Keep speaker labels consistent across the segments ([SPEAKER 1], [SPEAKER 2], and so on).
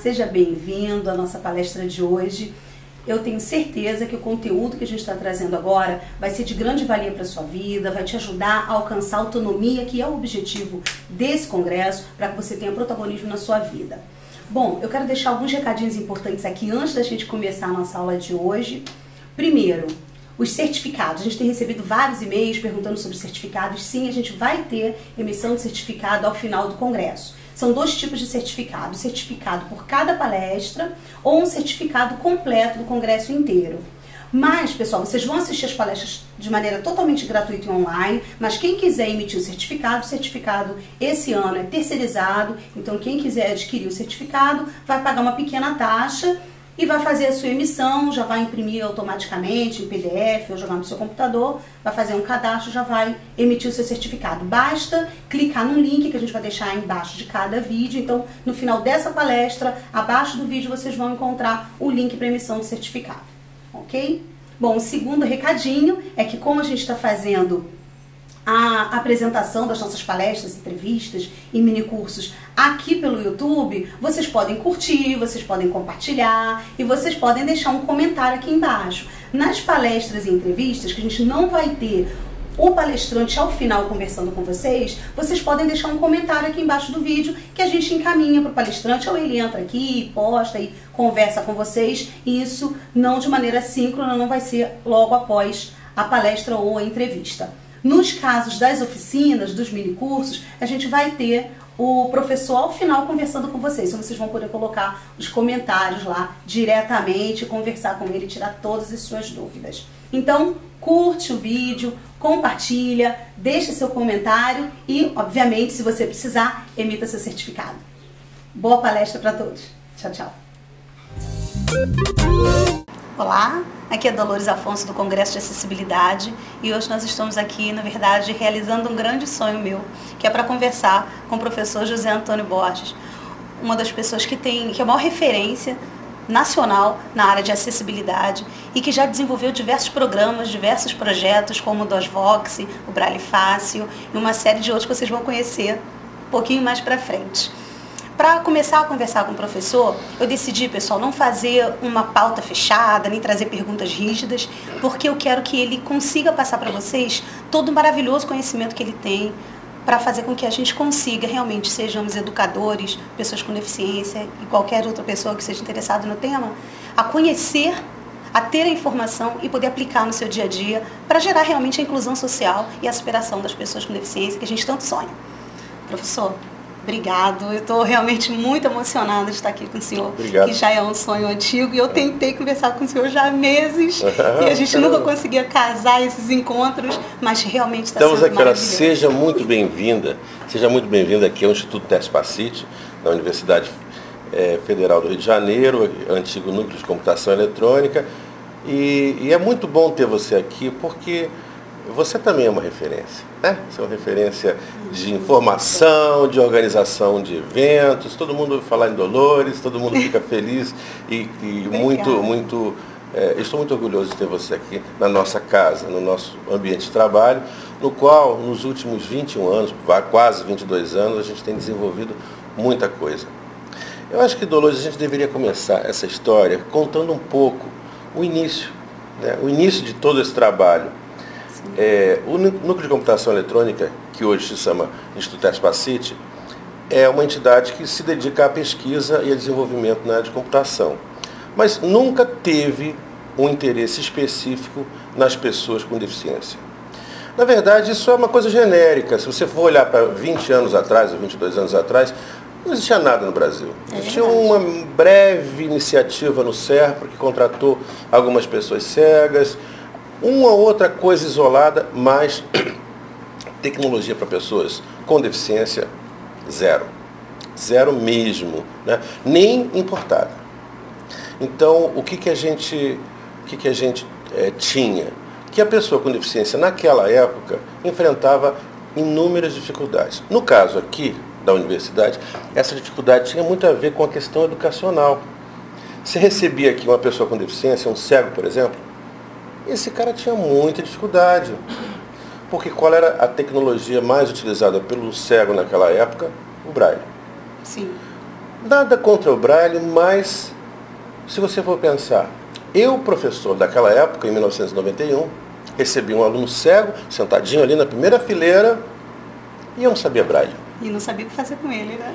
[SPEAKER 1] seja bem-vindo à nossa palestra de hoje. Eu tenho certeza que o conteúdo que a gente está trazendo agora vai ser de grande valia para a sua vida, vai te ajudar a alcançar a autonomia, que é o objetivo desse congresso, para que você tenha protagonismo na sua vida. Bom, eu quero deixar alguns recadinhos importantes aqui antes da gente começar a nossa aula de hoje. Primeiro, os certificados. A gente tem recebido vários e-mails perguntando sobre certificados. Sim, a gente vai ter emissão de certificado ao final do congresso. São dois tipos de certificado. Certificado por cada palestra ou um certificado completo do congresso inteiro. Mas, pessoal, vocês vão assistir as palestras de maneira totalmente gratuita e online, mas quem quiser emitir o certificado esse ano é terceirizado, então quem quiser adquirir o certificado vai pagar uma pequena taxa e vai fazer a sua emissão, já vai imprimir automaticamente em PDF ou jogar no seu computador, vai fazer um cadastro, já vai emitir o seu certificado. Basta clicar no link que a gente vai deixar embaixo de cada vídeo. Então, no final dessa palestra, abaixo do vídeo vocês vão encontrar o link para emissão do certificado, ok? Bom, o segundo recadinho é que como a gente está fazendo a apresentação das nossas palestras, entrevistas e minicursos aqui pelo YouTube, vocês podem curtir, vocês podem compartilhar e vocês podem deixar um comentário aqui embaixo. Nas palestras e entrevistas, que a gente não vai ter o palestrante ao final conversando com vocês, vocês podem deixar um comentário aqui embaixo do vídeo que a gente encaminha para o palestrante, ou ele entra aqui, posta e conversa com vocês, e isso não de maneira síncrona, não vai ser logo após a palestra ou a entrevista. Nos casos das oficinas, dos minicursos, a gente vai ter o professor ao final conversando com vocês. Então vocês vão poder colocar os comentários lá diretamente, conversar com ele e tirar todas as suas dúvidas. Então, curte o vídeo, compartilha, deixa seu comentário e, obviamente, se você precisar, emita seu certificado. Boa palestra para todos. Tchau, tchau. Olá, aqui é Dolores Afonso do Congresso de Acessibilidade e hoje nós estamos aqui, na verdade, realizando um grande sonho meu, que é para conversar com o professor José Antônio Borges, uma das pessoas que é a maior referência nacional na área de acessibilidade e que já desenvolveu diversos programas, diversos projetos, como o DOSVox, o Braille Fácil e uma série de outros que vocês vão conhecer um pouquinho mais para frente. Para começar a conversar com o professor, eu decidi, pessoal, não fazer uma pauta fechada, nem trazer perguntas rígidas, porque eu quero que ele consiga passar para vocês todo o maravilhoso conhecimento que ele tem para fazer com que a gente consiga realmente sejamos educadores, pessoas com deficiência e qualquer outra pessoa que seja interessada no tema, a conhecer, a ter a informação e poder aplicar no seu dia a dia para gerar realmente a inclusão social e a superação das pessoas com deficiência que a gente tanto sonha. Professor, obrigado, eu estou realmente muito emocionada de estar aqui com o senhor,
[SPEAKER 2] Obrigado.
[SPEAKER 1] Que já é um sonho antigo, e eu tentei conversar com o senhor já há meses, e a gente nunca conseguia casar esses encontros, mas realmente está sendo
[SPEAKER 2] aqui,
[SPEAKER 1] maravilhoso.
[SPEAKER 2] seja muito bem-vinda aqui ao Instituto Tespacite, na Universidade Federal do Rio de Janeiro, antigo Núcleo de Computação Eletrônica, e é muito bom ter você aqui, porque você também é uma referência, né? Você é uma referência de informação, de organização de eventos, todo mundo ouve falar em Dolores, todo mundo fica feliz e estou muito orgulhoso de ter você aqui na nossa casa, no nosso ambiente de trabalho, no qual nos últimos 21 anos, quase 22 anos, a gente tem desenvolvido muita coisa. Eu acho que, Dolores, a gente deveria começar essa história contando um pouco o início, né? O início de todo esse trabalho. O Núcleo de Computação Eletrônica, que hoje se chama Instituto Tespacite, é uma entidade que se dedica à pesquisa e ao desenvolvimento na área de computação, mas nunca teve um interesse específico nas pessoas com deficiência. Na verdade, isso é uma coisa genérica. Se você for olhar para 20 anos atrás, ou 22 anos atrás, não existia nada no Brasil. Existia uma breve iniciativa no SERPRO que contratou algumas pessoas cegas, uma outra coisa isolada, mas tecnologia para pessoas com deficiência, zero. Zero mesmo, né? Nem importada. Então, o que a gente tinha? Que a pessoa com deficiência, naquela época, enfrentava inúmeras dificuldades. No caso aqui, da universidade, essa dificuldade tinha muito a ver com a questão educacional. Você recebia aqui uma pessoa com deficiência, um cego, por exemplo, esse cara tinha muita dificuldade. Porque qual era a tecnologia mais utilizada pelo cego naquela época? O Braille.
[SPEAKER 1] Sim.
[SPEAKER 2] Nada contra o Braille, mas se você for pensar, eu, professor daquela época, em 1991, recebi um aluno cego, sentadinho ali na primeira fileira, e eu não sabia Braille.
[SPEAKER 1] E não sabia o que fazer com ele, né?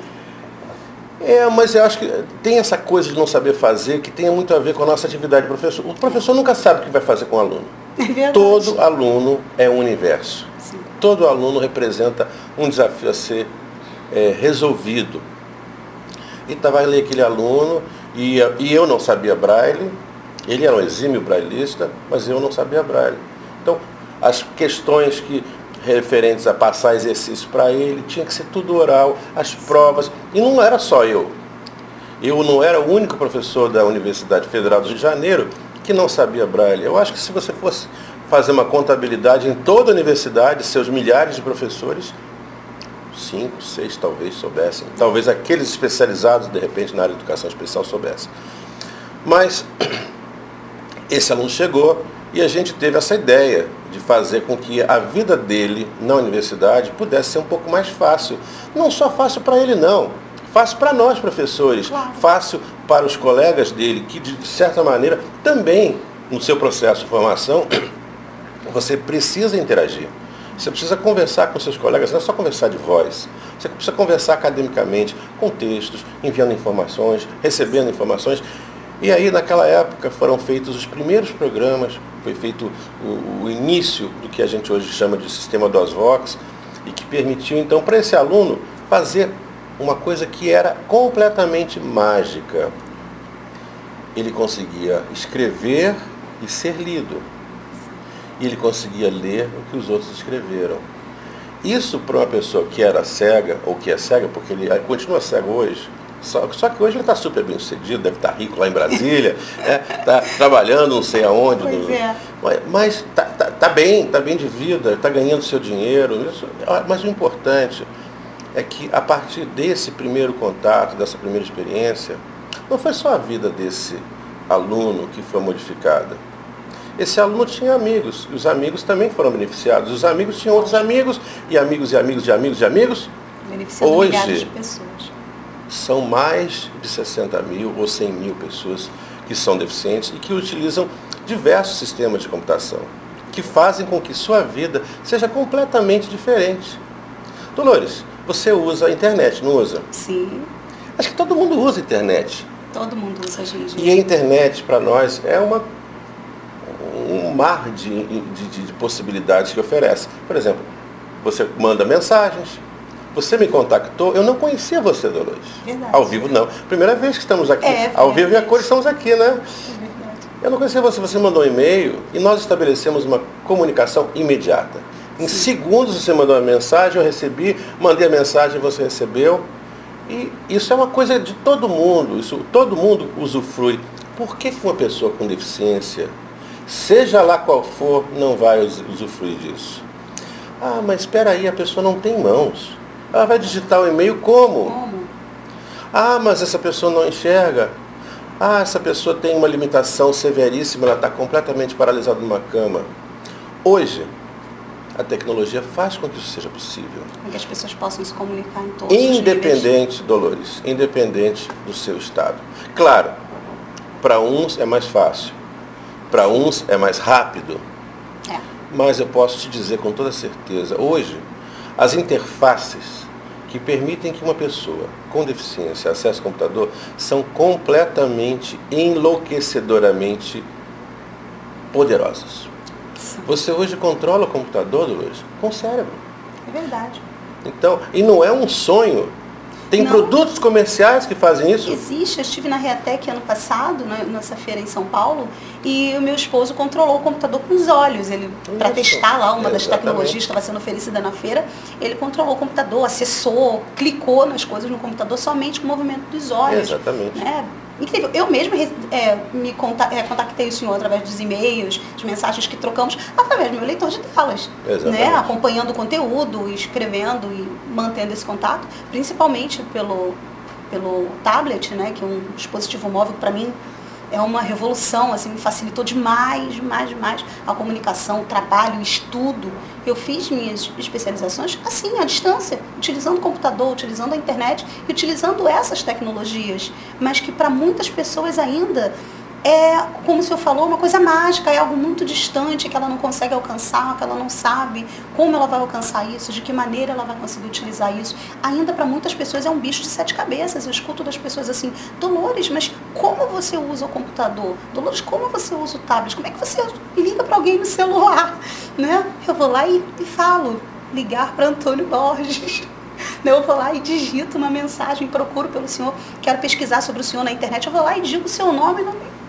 [SPEAKER 2] Mas eu acho que tem essa coisa de não saber fazer que tem muito a ver com a nossa atividade de professor. O professor nunca sabe o que vai fazer com o aluno.
[SPEAKER 1] É verdade.
[SPEAKER 2] Todo aluno é um universo.
[SPEAKER 1] Sim.
[SPEAKER 2] Todo aluno representa um desafio a ser resolvido. E estava ali aquele aluno, e eu não sabia Braille, ele era um exímio braillista, mas eu não sabia Braille. Então, as questões referentes a passar exercício para ele, tinha que ser tudo oral, as provas, e não era só eu. Eu não era o único professor da Universidade Federal do Rio de Janeiro que não sabia Braille. Eu acho que se você fosse fazer uma contabilidade em toda a universidade, seus milhares de professores, 5, 6 talvez soubessem. Talvez aqueles especializados, de repente, na área de educação especial soubessem. Mas esse aluno chegou e a gente teve essa ideia de fazer com que a vida dele na universidade pudesse ser um pouco mais fácil. Não só fácil para ele, não. Fácil para nós, professores.
[SPEAKER 1] Claro.
[SPEAKER 2] Fácil para os colegas dele, que, de certa maneira, também, no seu processo de formação, você precisa interagir. Você precisa conversar com seus colegas, não é só conversar de voz. Você precisa conversar academicamente, com textos, enviando informações, recebendo informações. E aí, naquela época, foram feitos os primeiros programas, foi feito o início do que a gente hoje chama de sistema DOS-Vox, e que permitiu, então, para esse aluno fazer uma coisa que era completamente mágica. Ele conseguia escrever e ser lido. E ele conseguia ler o que os outros escreveram. Isso para uma pessoa que era cega, ou que é cega, porque ele continua cego hoje, só que hoje ele está super bem sucedido, deve estar rico lá em Brasília, está trabalhando não sei aonde.
[SPEAKER 1] Pois é.
[SPEAKER 2] Mas está bem de vida, está ganhando seu dinheiro. Mas o importante é que a partir desse primeiro contato, dessa primeira experiência, não foi só a vida desse aluno que foi modificada. Esse aluno tinha amigos, e os amigos também foram beneficiados. Os amigos tinham outros amigos, e amigos de amigos de amigos de amigos.
[SPEAKER 1] Beneficiando milhares de
[SPEAKER 2] Hoje,
[SPEAKER 1] pessoas.
[SPEAKER 2] são mais de 60 mil ou 100 mil pessoas que são deficientes e que utilizam diversos sistemas de computação, que fazem com que sua vida seja completamente diferente. Dolores, você usa a internet, não usa?
[SPEAKER 1] Sim.
[SPEAKER 2] Acho que todo mundo usa a internet.
[SPEAKER 1] Todo mundo usa hoje em dia.
[SPEAKER 2] E a internet, para nós, é um mar de possibilidades que oferece. Por exemplo, você manda mensagens. Você me contactou, eu não conhecia você, Dolores.
[SPEAKER 1] Verdade.
[SPEAKER 2] Ao vivo, não. Primeira vez que estamos aqui.
[SPEAKER 1] É,
[SPEAKER 2] ao vivo e a cores estamos aqui, né?
[SPEAKER 1] É verdade.
[SPEAKER 2] Eu não conhecia você, você mandou um e-mail e nós estabelecemos uma comunicação imediata. Em segundos você mandou uma mensagem, eu recebi, mandei a mensagem, você recebeu. E isso é uma coisa de todo mundo, todo mundo usufrui. Por que uma pessoa com deficiência, seja lá qual for, não vai usufruir disso? Ah, mas espera aí, a pessoa não tem mãos. Ela vai digitar o e-mail como?
[SPEAKER 1] Como?
[SPEAKER 2] Ah, mas essa pessoa não enxerga. Ah, essa pessoa tem uma limitação severíssima, ela está completamente paralisada numa cama. Hoje, a tecnologia faz com que isso seja possível.
[SPEAKER 1] Para que as pessoas possam se comunicar em todos os níveis.
[SPEAKER 2] Independente, Dolores, independente do seu estado. Claro, para uns é mais fácil, para uns é mais rápido.
[SPEAKER 1] É.
[SPEAKER 2] Mas eu posso te dizer com toda certeza, hoje, as interfaces que permitem que uma pessoa com deficiência acesse o computador são completamente, enlouquecedoramente poderosas.
[SPEAKER 1] Sim.
[SPEAKER 2] Você hoje controla o computador, Dolores, com o cérebro.
[SPEAKER 1] É verdade.
[SPEAKER 2] Então, e não é um sonho. Tem
[SPEAKER 1] Não.
[SPEAKER 2] produtos comerciais que fazem isso?
[SPEAKER 1] Existe, eu estive na Reatec ano passado, nessa feira em São Paulo, e o meu esposo controlou o computador com os olhos. Ele, para testar lá uma das
[SPEAKER 2] Exatamente.
[SPEAKER 1] tecnologias que estava sendo oferecida na feira, ele controlou o computador, acessou, clicou nas coisas no computador somente com o movimento dos olhos.
[SPEAKER 2] Exatamente.
[SPEAKER 1] Né? Incrível. Eu mesma contatei o senhor através dos e-mails, de mensagens que trocamos, através do meu leitor de telas.
[SPEAKER 2] Exatamente.
[SPEAKER 1] Né? Acompanhando o conteúdo, escrevendo e mantendo esse contato, principalmente pelo tablet, né? Que é um dispositivo móvel que para mim é uma revolução, assim, me facilitou demais a comunicação, o trabalho, o estudo. Eu fiz minhas especializações assim, à distância, utilizando o computador, utilizando a internet e utilizando essas tecnologias, mas que para muitas pessoas ainda é, como o senhor falou, uma coisa mágica, é algo muito distante, que ela não consegue alcançar, que ela não sabe como ela vai alcançar isso, de que maneira ela vai conseguir utilizar isso. Ainda para muitas pessoas é um bicho de 7 cabeças. Eu escuto das pessoas assim, Dolores, mas como você usa o computador? Dolores, como você usa o tablet? Como é que você liga para alguém no celular? Né? Eu vou lá e falo, ligar para Antônio Borges. Eu vou lá e digito uma mensagem, procuro pelo senhor, quero pesquisar sobre o senhor na internet, eu vou lá e digo o seu nome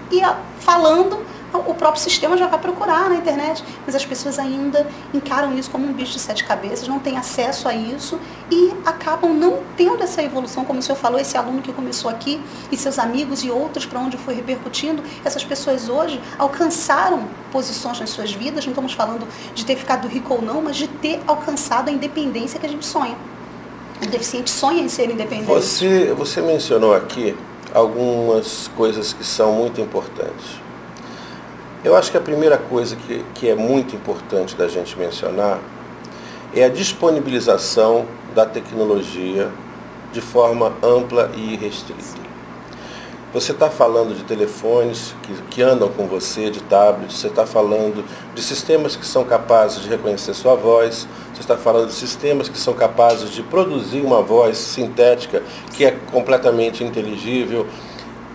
[SPEAKER 1] e falando, o próprio sistema já vai procurar na internet. Mas as pessoas ainda encaram isso como um bicho de 7 cabeças, não têm acesso a isso e acabam não tendo essa evolução, como o senhor falou, esse aluno que começou aqui e seus amigos e outros para onde foi repercutindo. Essas pessoas hoje alcançaram posições nas suas vidas, não estamos falando de ter ficado rico ou não, mas de ter alcançado a independência que a gente sonha. O deficiente sonha em ser independente.
[SPEAKER 2] Você mencionou aqui algumas coisas que são muito importantes. Eu acho que a primeira coisa que é muito importante da gente mencionar é a disponibilização da tecnologia de forma ampla e irrestrita. Você está falando de telefones que andam com você, de tablets, você está falando de sistemas que são capazes de reconhecer sua voz, você está falando de sistemas que são capazes de produzir uma voz sintética que é completamente inteligível,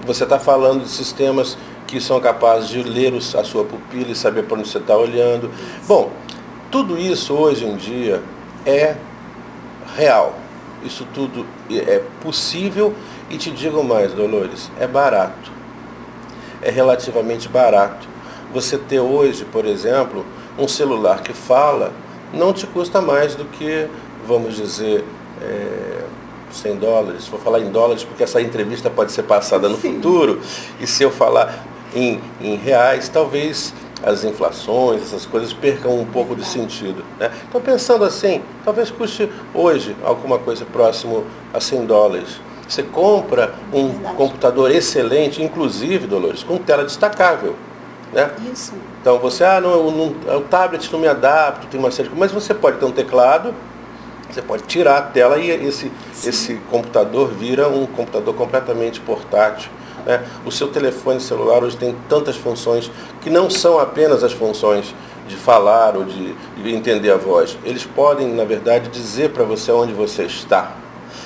[SPEAKER 2] você está falando de sistemas que são capazes de ler a sua pupila e saber para onde você está olhando. Bom, tudo isso hoje em dia é real, isso tudo é possível. E te digo mais, Dolores, é barato, é relativamente barato. Você ter hoje, por exemplo, um celular que fala, não te custa mais do que, vamos dizer, $100. Vou falar em dólares porque essa entrevista pode ser passada no futuro. E se eu falar em reais, talvez as inflações, essas coisas percam um pouco de sentido, né? Então, pensando assim, talvez custe hoje alguma coisa próximo a $100. Você compra um computador excelente, inclusive, Dolores, com tela destacável, né?
[SPEAKER 1] Isso.
[SPEAKER 2] Então você, o tablet não me adapta, tem uma série de coisas, mas você pode ter um teclado, você pode tirar a tela e esse computador vira um computador completamente portátil, né? O seu telefone celular hoje tem tantas funções que não são apenas as funções de falar ou de entender a voz. Eles podem, na verdade, dizer para você onde você está.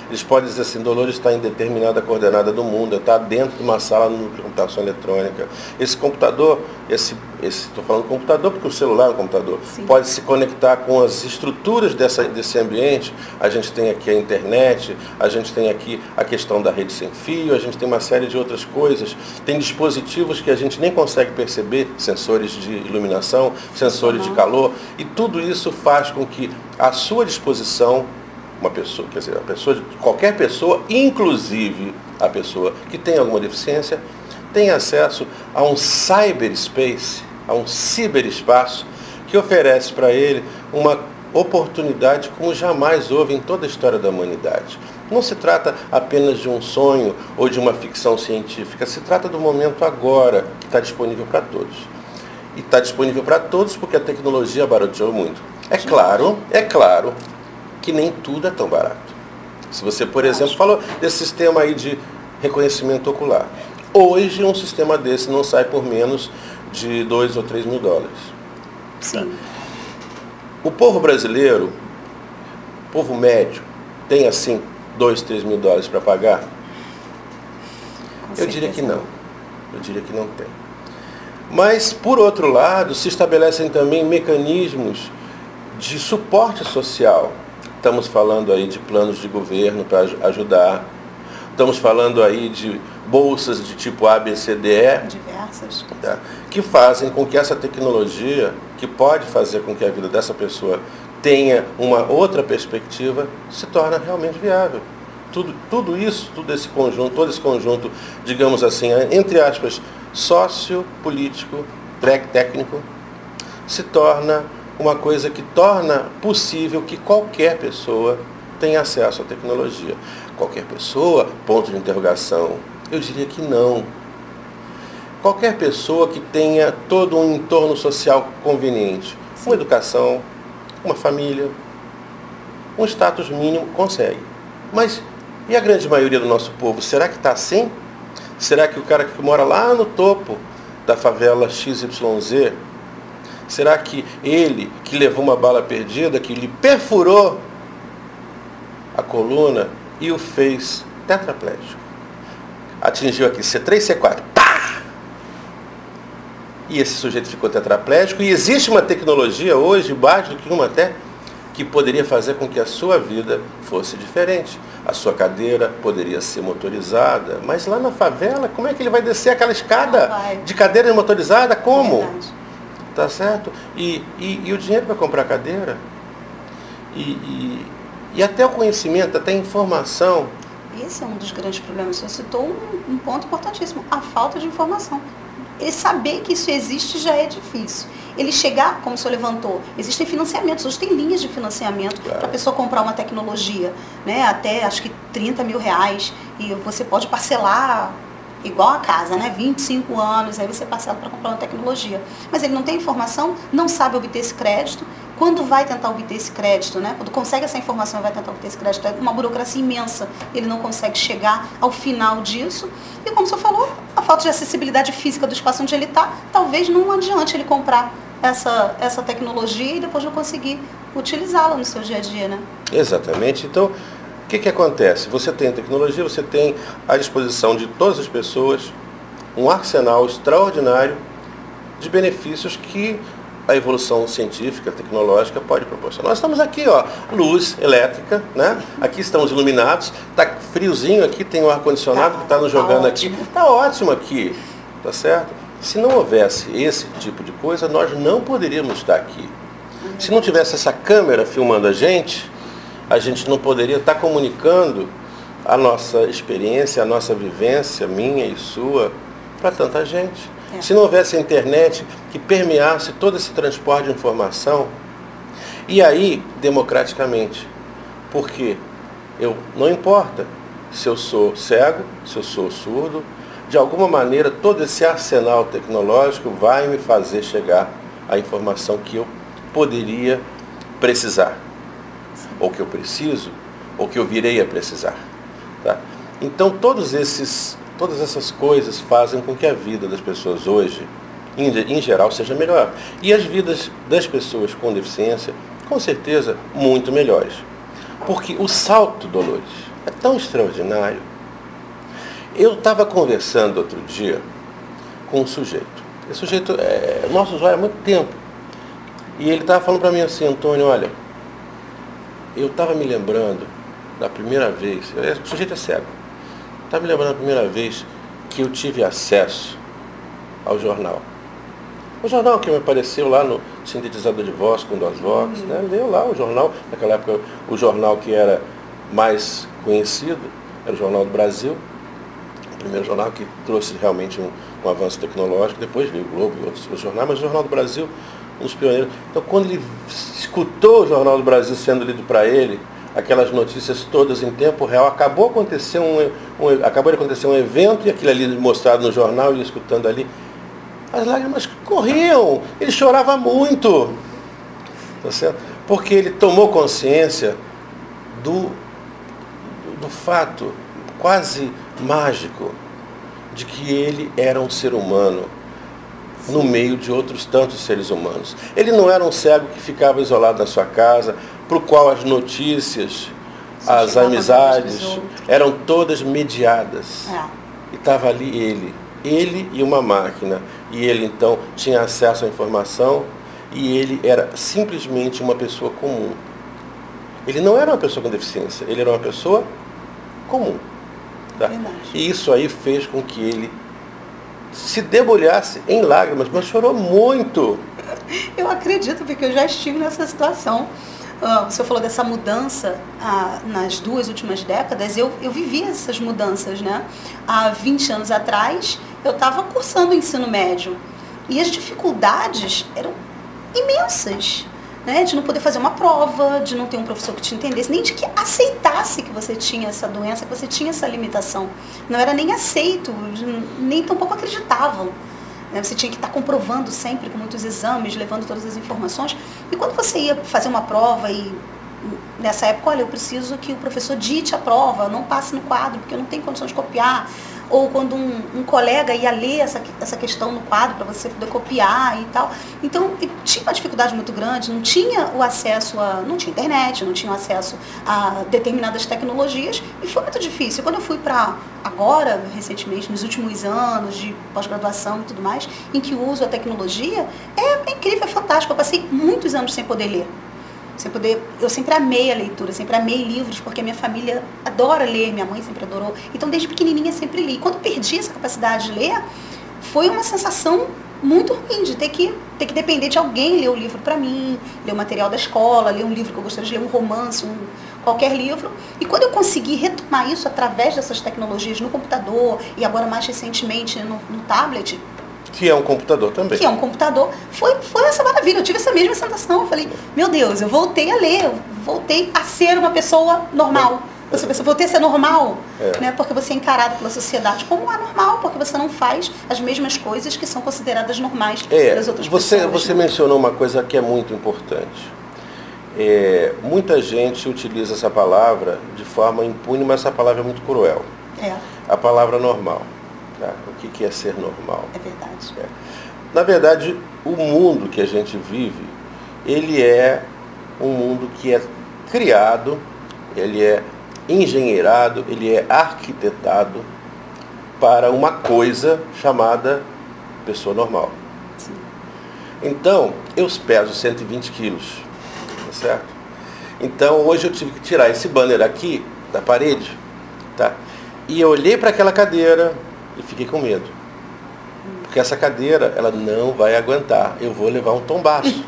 [SPEAKER 2] Eles podem dizer assim, Dolores está em determinada coordenada do mundo, está dentro de uma sala no núcleo de computação eletrônica. Esse computador, estou falando computador porque o celular é um computador, sim, pode se conectar com as estruturas desse ambiente. A gente tem aqui a internet, a gente tem aqui a questão da rede sem fio, a gente tem uma série de outras coisas. Tem dispositivos que a gente nem consegue perceber, sensores de iluminação, sensores de calor, e tudo isso faz com que a sua disposição, uma pessoa, quer dizer, qualquer pessoa, inclusive a pessoa que tem alguma deficiência, tem acesso a um cyberspace, a um ciberespaço, que oferece para ele uma oportunidade como jamais houve em toda a história da humanidade. Não se trata apenas de um sonho ou de uma ficção científica, se trata do momento agora, que está disponível para todos. E está disponível para todos porque a tecnologia barateou muito. É claro que nem tudo é tão barato. Se você, por exemplo, falou desse sistema aí de reconhecimento ocular. Hoje um sistema desse não sai por menos de $2 ou $3 mil.
[SPEAKER 1] Sim.
[SPEAKER 2] O povo brasileiro, o povo médio, tem assim $2, $3 mil para pagar? Eu diria que não. Eu diria que não tem. Mas, por outro lado, se estabelecem também mecanismos de suporte social. Estamos falando aí de planos de governo para ajudar. Estamos falando aí de bolsas de tipo A, B, C, D, E.
[SPEAKER 1] Diversas.
[SPEAKER 2] Tá? Que fazem com que essa tecnologia, que pode fazer com que a vida dessa pessoa tenha uma outra perspectiva, se torna realmente viável. Tudo isso, todo esse conjunto, digamos assim, entre aspas, sociopolítico, técnico, se torna uma coisa que torna possível que qualquer pessoa tenha acesso à tecnologia. Qualquer pessoa, ponto de interrogação? Eu diria que não. qualquer pessoa que tenha todo um entorno social conveniente,
[SPEAKER 1] Sim.
[SPEAKER 2] uma educação, uma família, um status mínimo, consegue. Mas e a grande maioria do nosso povo, será que está assim? Será que o cara que mora lá no topo da favela XYZ, será que ele, que levou uma bala perdida, que lhe perfurou a coluna e o fez tetraplégico, atingiu aqui C3, C4, pá! E esse sujeito ficou tetraplégico, e existe uma tecnologia hoje, mais do que uma até, que poderia fazer com que a sua vida fosse diferente. A sua cadeira poderia ser motorizada, mas lá na favela, como é que ele vai descer aquela escada de cadeira motorizada? Como?
[SPEAKER 1] Verdade.
[SPEAKER 2] Tá certo? E o dinheiro para comprar cadeira? E até o conhecimento, até a informação.
[SPEAKER 1] Esse é um dos grandes problemas. Você citou um ponto importantíssimo, a falta de informação. Ele saber que isso existe já é difícil. Ele chegar, como o senhor levantou, existem financiamentos, hoje tem linhas de financiamento para a pessoa comprar uma tecnologia, né? Até acho que 30 mil reais, e você pode parcelar igual a casa, né? 25 anos, aí você parcela para comprar uma tecnologia. Mas ele não tem informação, não sabe obter esse crédito. Quando vai tentar obter esse crédito, né? Quando consegue essa informação e vai tentar obter esse crédito, é uma burocracia imensa. Ele não consegue chegar ao final disso. E como o senhor falou, a falta de acessibilidade física do espaço onde ele está, talvez não adiante ele comprar essa tecnologia e depois não conseguir utilizá-la no seu dia a dia, né?
[SPEAKER 2] Exatamente. Então, o que acontece? Você tem tecnologia, você tem à disposição de todas as pessoas um arsenal extraordinário de benefícios que a evolução científica, tecnológica pode proporcionar. Nós estamos aqui, ó, luz elétrica, né? Aqui estamos iluminados, tá friozinho aqui, tem o ar-condicionado que está nos jogando aqui. Tá ótimo aqui, tá certo? Se não houvesse esse tipo de coisa, nós não poderíamos estar aqui. Se não tivesse essa câmera filmando a gente não poderia estar comunicando a nossa experiência, a nossa vivência, minha e sua, para tanta gente. Se não houvesse a internet que permeasse todo esse transporte de informação, e aí, democraticamente, porque não importa se eu sou cego, se eu sou surdo, de alguma maneira todo esse arsenal tecnológico vai me fazer chegar à informação que eu poderia precisar, ou que eu preciso, ou que eu virei a precisar. Tá? Então todas essas coisas fazem com que a vida das pessoas hoje, em geral, seja melhor. E as vidas das pessoas com deficiência, com certeza, muito melhores. Porque o salto, Dolores, é tão extraordinário. Eu estava conversando outro dia com um sujeito. Esse sujeito é nosso usuário há muito tempo. E ele estava falando para mim assim, Antônio, olha, eu estava me lembrando da primeira vez, o sujeito é cego, estava me lembrando da primeira vez que eu tive acesso ao jornal. O jornal que me apareceu lá no sintetizador de voz com DOSVox, né? Veio lá o jornal, naquela época o jornal que era mais conhecido era o Jornal do Brasil, o primeiro jornal que trouxe realmente um avanço tecnológico, depois veio o Globo e outros jornais, mas o Jornal do Brasil, um dos pioneiros. Então quando ele escutou o Jornal do Brasil sendo lido para ele, aquelas notícias todas em tempo real, acabou de acontecer um evento, e aquilo ali mostrado no jornal, ele escutando ali, as lágrimas corriam, ele chorava muito, tá certo? Porque ele tomou consciência do fato quase mágico de que ele era um ser humano no meio de outros tantos seres humanos. Ele não era um cego que ficava isolado na sua casa, para o qual as notícias, as amizades eram todas mediadas. E estava ali ele e uma máquina. E ele então tinha acesso à informação e ele era simplesmente uma pessoa comum. Ele não era uma pessoa com deficiência, ele era uma pessoa comum. Tá? E isso aí fez com que ele se debulhasse em lágrimas, mas chorou muito.
[SPEAKER 1] Eu acredito, porque eu já estive nessa situação. O senhor falou dessa mudança nas 2 últimas décadas, eu vivi essas mudanças, né? Há 20 anos atrás, eu estava cursando o ensino médio e as dificuldades eram imensas, né? De não poder fazer uma prova, de não ter um professor que te entendesse, nem de que aceitasse que você tinha essa doença, que você tinha essa limitação. Não era nem aceito, nem tampouco acreditavam. né? Você tinha que estar comprovando sempre com muitos exames, levando todas as informações. E quando você ia fazer uma prova e nessa época, olha, eu preciso que o professor dite a prova, não passe no quadro, porque eu não tenho condições de copiar. Ou quando um colega ia ler essa questão no quadro para você poder copiar e tal. Então, tinha uma dificuldade muito grande, não tinha o acesso não tinha internet, não tinha o acesso a determinadas tecnologias, e foi muito difícil. Quando eu fui para agora, recentemente, nos últimos anos de pós-graduação e tudo mais, em que uso a tecnologia, é incrível, é fantástico. Eu passei muitos anos sem poder ler. Eu sempre amei a leitura, sempre amei livros, porque a minha família adora ler, minha mãe sempre adorou. Então, desde pequenininha, sempre li. Quando perdi essa capacidade de ler, foi uma sensação muito ruim de ter que depender de alguém ler o livro para mim, ler o material da escola, ler um livro que eu gostaria de ler, um romance, qualquer livro. E quando eu consegui retomar isso através dessas tecnologias no computador e agora mais recentemente no tablet,
[SPEAKER 2] que é um computador também.
[SPEAKER 1] Que é um computador. Foi essa maravilha. Eu tive essa mesma sensação. Eu falei, meu Deus, eu voltei a ler, eu voltei a ser uma pessoa normal. Você pensa, voltei a ser normal, né? Porque você é encarado pela sociedade como anormal, porque você não faz as mesmas coisas que são consideradas normais pelas outras pessoas.
[SPEAKER 2] Você mencionou uma coisa que é muito importante. Muita gente utiliza essa palavra de forma impune, mas essa palavra é muito cruel. A palavra normal. Tá? O que é ser normal?
[SPEAKER 1] É verdade.
[SPEAKER 2] Na verdade, o mundo que a gente vive, ele é um mundo que é criado, ele é engenheirado, ele é arquitetado para uma coisa chamada pessoa normal.
[SPEAKER 1] Sim.
[SPEAKER 2] Então, eu peso 120 quilos, tá certo? Então, hoje eu tive que tirar esse banner aqui da parede, tá? E eu olhei para aquela cadeira e fiquei com medo. Porque essa cadeira, ela não vai aguentar. Eu vou levar um tombaço.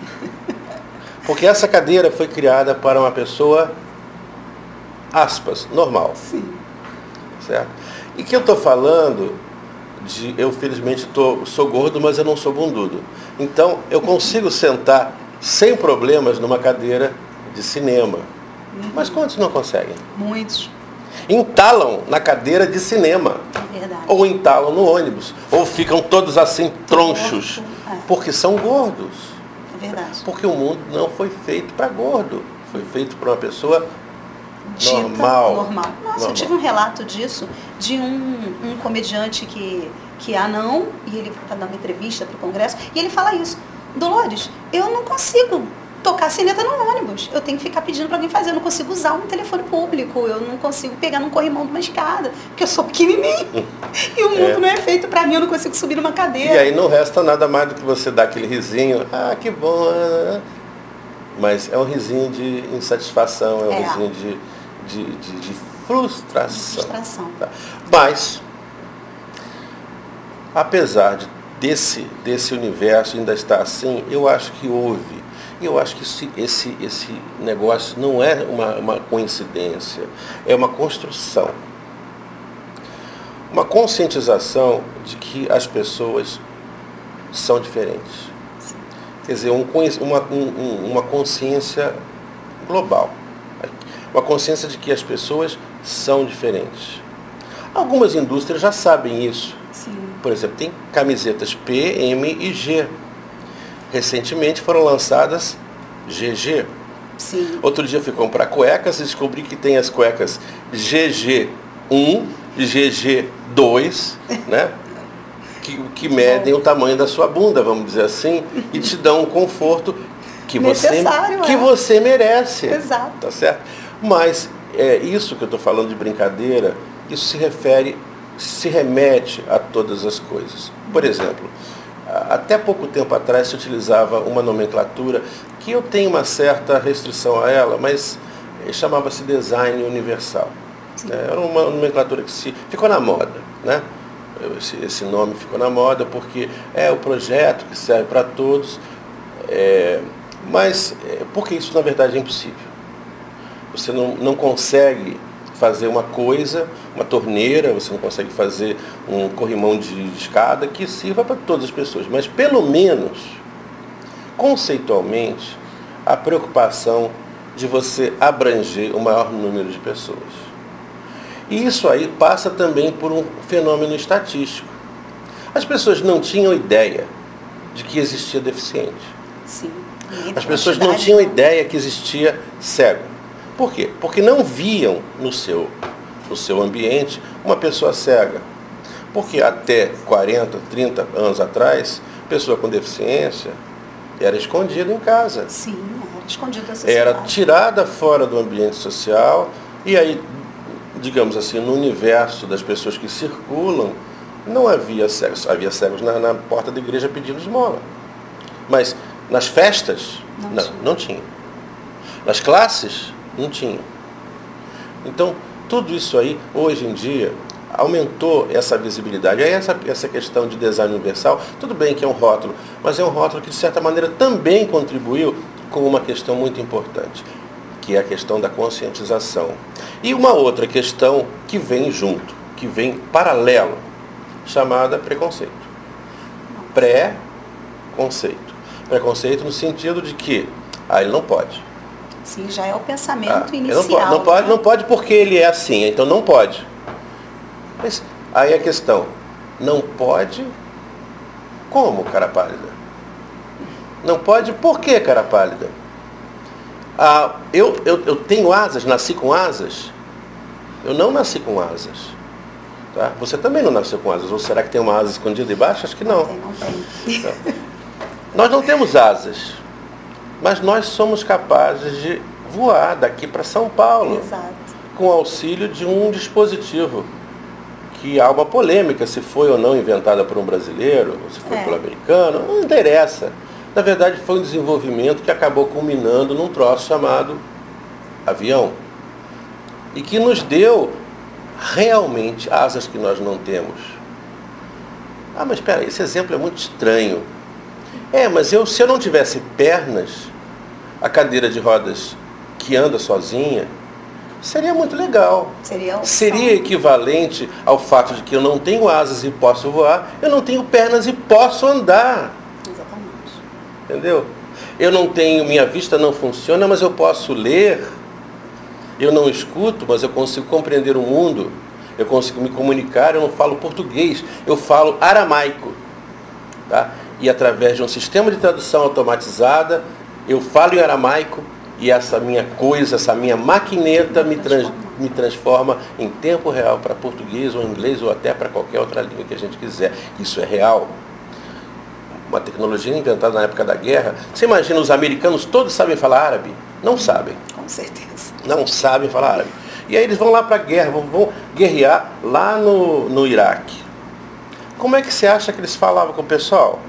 [SPEAKER 2] Porque essa cadeira foi criada para uma pessoa, aspas, normal.
[SPEAKER 1] Sim.
[SPEAKER 2] Certo? E que eu estou falando eu felizmente sou gordo, mas eu não sou bundudo. Então, eu consigo sentar sem problemas numa cadeira de cinema. Mas quantos não conseguem?
[SPEAKER 1] Muitos.
[SPEAKER 2] Entalam na cadeira de cinema.
[SPEAKER 1] É verdade.
[SPEAKER 2] Ou entalam no ônibus. Ou ficam todos assim tronchos. Porque são gordos.
[SPEAKER 1] É verdade.
[SPEAKER 2] Porque o mundo não foi feito para gordo. Foi feito para uma pessoa normal.
[SPEAKER 1] Nossa,
[SPEAKER 2] normal.
[SPEAKER 1] Eu tive um relato disso de um comediante que é anão, e ele está dando uma entrevista para o Congresso, e ele fala isso. Dolores, eu não consigo tocar sineta no ônibus. Eu tenho que ficar pedindo para alguém fazer. Eu não consigo usar um telefone público. Eu não consigo pegar num corrimão de uma escada. Porque eu sou pequenininho. E o mundo não é feito para mim. Eu não consigo subir numa cadeira.
[SPEAKER 2] E aí não resta nada mais do que você dar aquele risinho. Ah, que bom. Mas é um risinho de insatisfação. É um risinho de frustração. Tá? Mas, apesar desse universo ainda estar assim, eu acho que houve. E eu acho que esse negócio não é uma coincidência, é uma construção. Uma conscientização de que as pessoas são diferentes. Quer dizer, uma consciência global. Uma consciência de que as pessoas são diferentes. Algumas indústrias já sabem isso.
[SPEAKER 1] Sim.
[SPEAKER 2] Por exemplo, tem camisetas P, M e G. Recentemente foram lançadas GG.
[SPEAKER 1] Sim.
[SPEAKER 2] Outro dia eu fui comprar cuecas e descobri que tem as cuecas GG1 e GG2, né? que medem o tamanho da sua bunda, vamos dizer assim, e te dão um conforto que você merece.
[SPEAKER 1] Exato.
[SPEAKER 2] Tá certo? Mas isso que eu estou falando de brincadeira, isso se remete a todas as coisas. Por exemplo, até pouco tempo atrás se utilizava uma nomenclatura que eu tenho uma certa restrição a ela, mas chamava-se design universal. Era uma nomenclatura que ficou na moda, né? Esse nome ficou na moda porque é o projeto que serve para todos, mas porque isso na verdade é impossível. Você não consegue fazer uma coisa, uma torneira, você não consegue fazer um corrimão de escada que sirva para todas as pessoas. Mas, pelo menos, conceitualmente, a preocupação de você abranger o maior número de pessoas. E isso aí passa também por um fenômeno estatístico. As pessoas não tinham ideia de que existia deficiente.
[SPEAKER 1] Sim.
[SPEAKER 2] As pessoas não tinham ideia que existia cego. Por quê? Porque não viam no seu ambiente uma pessoa cega. Porque até 40, 30 anos atrás, pessoa com deficiência era escondida em casa.
[SPEAKER 1] Sim, era escondida da sociedade.
[SPEAKER 2] Era tirada fora do ambiente social e aí, digamos assim, no universo das pessoas que circulam, não havia cegos. Havia cegos na porta da igreja pedindo esmola. Mas nas festas, não tinha. Nas classes, não tinha. Então, tudo isso aí, hoje em dia, aumentou essa visibilidade. Aí essa questão de design universal, tudo bem que é um rótulo, mas é um rótulo que, de certa maneira, também contribuiu com uma questão muito importante, que é a questão da conscientização. E uma outra questão que vem junto, que vem paralelo, chamada preconceito. Preconceito. Preconceito no sentido de que, ele não pode.
[SPEAKER 1] Sim, já é o pensamento inicial.
[SPEAKER 2] Não pode porque ele é assim, então não pode. Mas aí a questão, não pode como, cara pálida? Não pode por que, cara pálida? Eu tenho asas, nasci com asas? Eu não nasci com asas. Tá? Você também não nasceu com asas. Ou será que tem uma asa escondida embaixo? Acho que não.
[SPEAKER 1] Não tem.
[SPEAKER 2] Então, nós não temos asas, mas nós somos capazes de voar daqui para São Paulo.
[SPEAKER 1] Exato.
[SPEAKER 2] Com o auxílio de um dispositivo que há uma polêmica se foi ou não inventada por um brasileiro, ou se foi pelo americano, não interessa. Na verdade, foi um desenvolvimento que acabou culminando num troço chamado avião. E que nos deu realmente asas que nós não temos. Mas espera, esse exemplo é muito estranho. Mas se eu não tivesse pernas, a cadeira de rodas que anda sozinha, seria muito legal. Seria equivalente ao fato de que eu não tenho asas e posso voar, eu não tenho pernas e posso andar.
[SPEAKER 1] Exatamente.
[SPEAKER 2] Entendeu? Eu não tenho, minha vista não funciona, mas eu posso ler. Eu não escuto, mas eu consigo compreender o mundo. Eu consigo me comunicar, eu não falo português, eu falo aramaico. Tá? E através de um sistema de tradução automatizada, eu falo em aramaico e essa minha maquineta me transforma em tempo real para português ou inglês ou até para qualquer outra língua que a gente quiser. Isso é real. Uma tecnologia inventada na época da guerra. Você imagina, os americanos todos sabem falar árabe? Não sabem.
[SPEAKER 1] Com certeza.
[SPEAKER 2] Não sabem falar árabe. E aí eles vão lá para a guerra, vão guerrear lá no Iraque. Como é que você acha que eles falavam com o pessoal?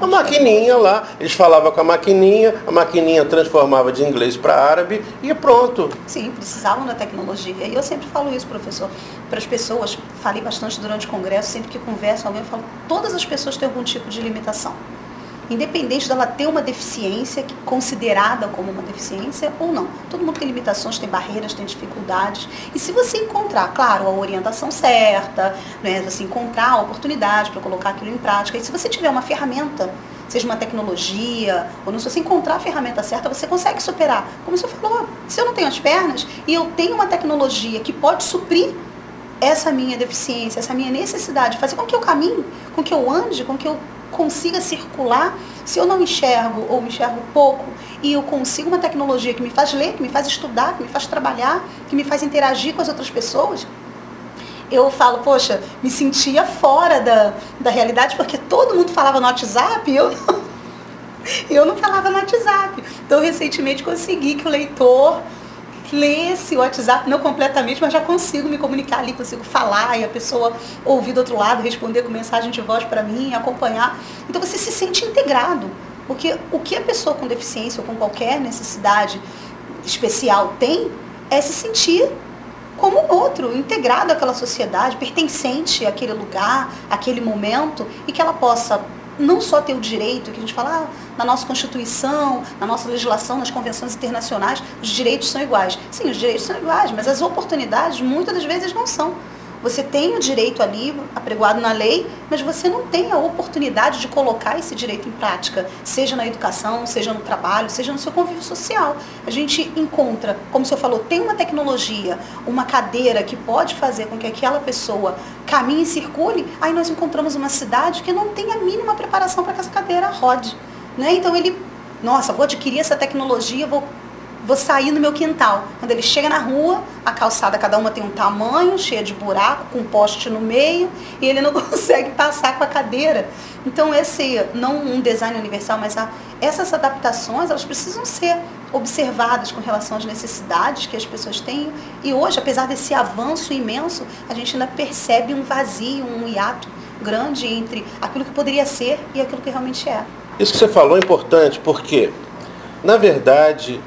[SPEAKER 2] A maquininha lá, eles falavam com a maquininha transformava de inglês para árabe e pronto.
[SPEAKER 1] Sim, precisavam da tecnologia. E eu sempre falo isso, professor, para as pessoas, falei bastante durante o congresso, sempre que converso com alguém, eu falo, todas as pessoas têm algum tipo de limitação. Independente dela ter uma deficiência, considerada como uma deficiência ou não. Todo mundo tem limitações, tem barreiras, tem dificuldades. E se você encontrar, claro, a orientação certa, né, você encontrar a oportunidade para colocar aquilo em prática, e se você tiver uma ferramenta, seja uma tecnologia, ou não, se você encontrar a ferramenta certa, você consegue superar. Como você falou, se eu não tenho as pernas e eu tenho uma tecnologia que pode suprir essa minha deficiência, essa minha necessidade, fazer com que eu caminhe, com que eu ande, com que eu consiga circular, se eu não enxergo ou enxergo pouco e eu consigo uma tecnologia que me faz ler, que me faz estudar, que me faz trabalhar, que me faz interagir com as outras pessoas, eu falo, poxa, me sentia fora da realidade porque todo mundo falava no WhatsApp e eu não falava no WhatsApp. Então, recentemente consegui que o leitor lesse o WhatsApp, não completamente, mas já consigo me comunicar ali, consigo falar e a pessoa ouvir do outro lado, responder com mensagem de voz para mim, acompanhar. Então você se sente integrado, porque o que a pessoa com deficiência ou com qualquer necessidade especial tem é se sentir como um outro, integrado àquela sociedade, pertencente àquele lugar, àquele momento, e que ela possa não só ter o direito, que a gente fala na nossa Constituição, na nossa legislação, nas convenções internacionais, os direitos são iguais. Sim, os direitos são iguais, mas as oportunidades muitas das vezes não são. você tem o direito ali apregoado na lei, mas você não tem a oportunidade de colocar esse direito em prática, seja na educação, seja no trabalho, seja no seu convívio social. A gente encontra, como o senhor falou, tem uma tecnologia, uma cadeira que pode fazer com que aquela pessoa caminhe e circule, aí nós encontramos uma cidade que não tem a mínima preparação para que essa cadeira rode, né? Então ele, nossa, vou adquirir essa tecnologia, vou sair no meu quintal. Quando ele chega na rua, a calçada, cada uma tem um tamanho, cheia de buraco, com um poste no meio, e ele não consegue passar com a cadeira. Então, não um design universal, mas essas adaptações, elas precisam ser observadas com relação às necessidades que as pessoas têm. E hoje, apesar desse avanço imenso, a gente ainda percebe um vazio, um hiato grande entre aquilo que poderia ser e aquilo que realmente é.
[SPEAKER 2] Isso que você falou é importante, porque, na verdade,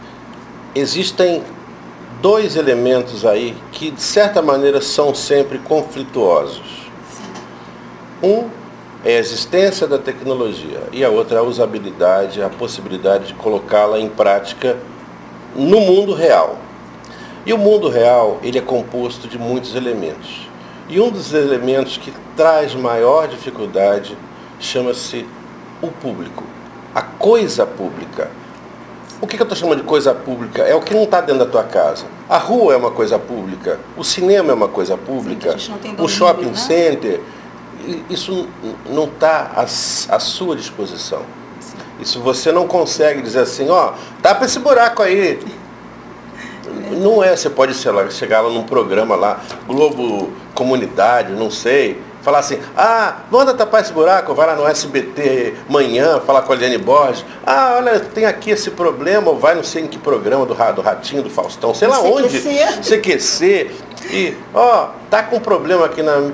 [SPEAKER 2] existem dois elementos aí que, de certa maneira, são sempre conflituosos. Um é a existência da tecnologia e a outra é a usabilidade, a possibilidade de colocá-la em prática no mundo real. E o mundo real, ele é composto de muitos elementos. E um dos elementos que traz maior dificuldade chama-se o público, a coisa pública. O que eu estou chamando de coisa pública? É o que não está dentro da tua casa. A rua é uma coisa pública, o cinema é uma coisa pública, o shopping center, isso não está à sua disposição. Isso você não consegue dizer assim, ó, tapa esse buraco aí. Não é, você pode, sei lá, chegar lá num programa lá, Globo Comunidade, não sei, falar assim, manda tapar esse buraco, vai lá no SBT manhã, falar com a Eliane Borges, olha, tem aqui esse problema, ou vai não sei em que programa do Ratinho, do Faustão, sei lá onde, CQC, e, tá com problema aqui na...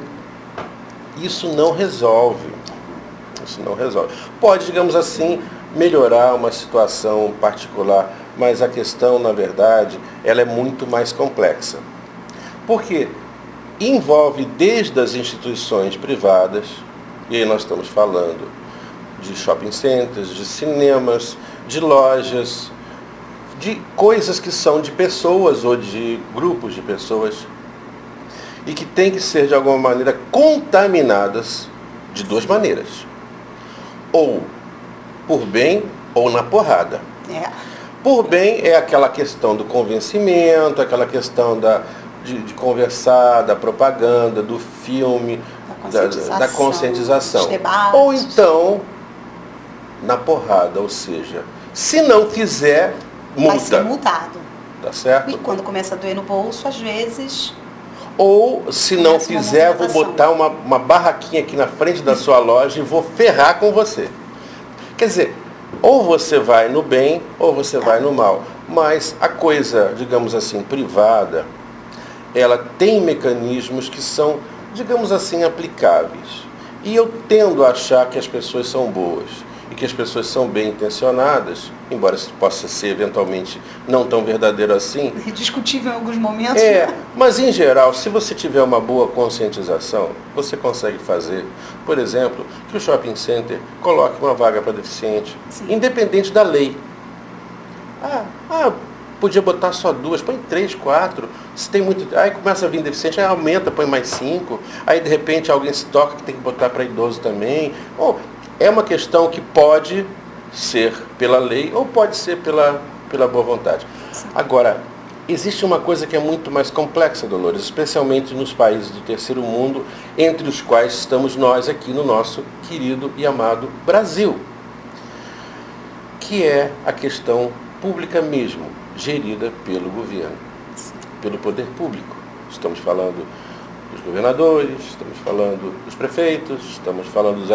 [SPEAKER 2] Isso não resolve. Isso não resolve. Pode, digamos assim, melhorar uma situação particular, mas a questão, na verdade, ela é muito mais complexa. Porque envolve desde as instituições privadas, e aí nós estamos falando de shopping centers, de cinemas, de lojas, de coisas que são de pessoas ou de grupos de pessoas e que têm que ser de alguma maneira contaminadas de duas maneiras. Ou por bem ou na porrada. Por bem é aquela questão do convencimento, aquela questão de conversar, da propaganda, do filme, da conscientização. Ou então, na porrada, ou seja, se não fizer, multa.
[SPEAKER 1] Vai ser multado.
[SPEAKER 2] Tá certo?
[SPEAKER 1] E quando começa a doer no bolso, às vezes...
[SPEAKER 2] Ou, se não fizer, vou botar uma barraquinha aqui na frente da sua loja e vou ferrar com você. Quer dizer, ou você vai no bem, ou você vai no mal. Mas a coisa, digamos assim, privada, ela tem mecanismos que são, digamos assim, aplicáveis. E eu tendo a achar que as pessoas são boas e que as pessoas são bem intencionadas, embora isso possa ser eventualmente não tão verdadeiro assim.
[SPEAKER 1] Discutível em alguns momentos.
[SPEAKER 2] Mas em geral, se você tiver uma boa conscientização, você consegue fazer, por exemplo, que o shopping center coloque uma vaga para deficiente, independente da lei. Podia botar só 2, põe 3, 4. Se tem muito, aí começa a vir deficiente, aí aumenta, põe mais 5. Aí de repente alguém se toca que tem que botar para idoso também. É uma questão que pode ser pela lei ou pode ser pela boa vontade. Agora, existe uma coisa que é muito mais complexa, Dolores, especialmente nos países do terceiro mundo, entre os quais estamos nós aqui no nosso querido e amado Brasil, que é a questão pública mesmo, gerida pelo governo, pelo poder público. Estamos falando dos governadores, estamos falando dos prefeitos, estamos falando dos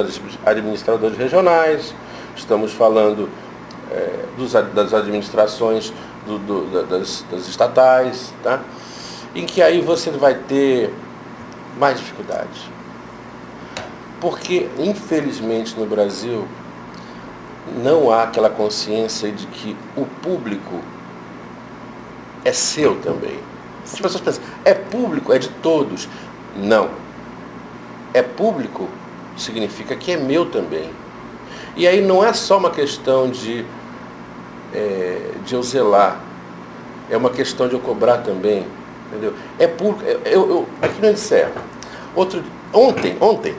[SPEAKER 2] administradores regionais, estamos falando das administrações das estatais, tá? Em que aí você vai ter mais dificuldades. Porque, infelizmente, no Brasil, não há aquela consciência de que o público é seu também. As pessoas pensam, é público, é de todos. Não. É público significa que é meu também. E aí não é só uma questão de eu zelar, é uma questão de eu cobrar também. Entendeu? É público. Aqui no Encerro, Ontem,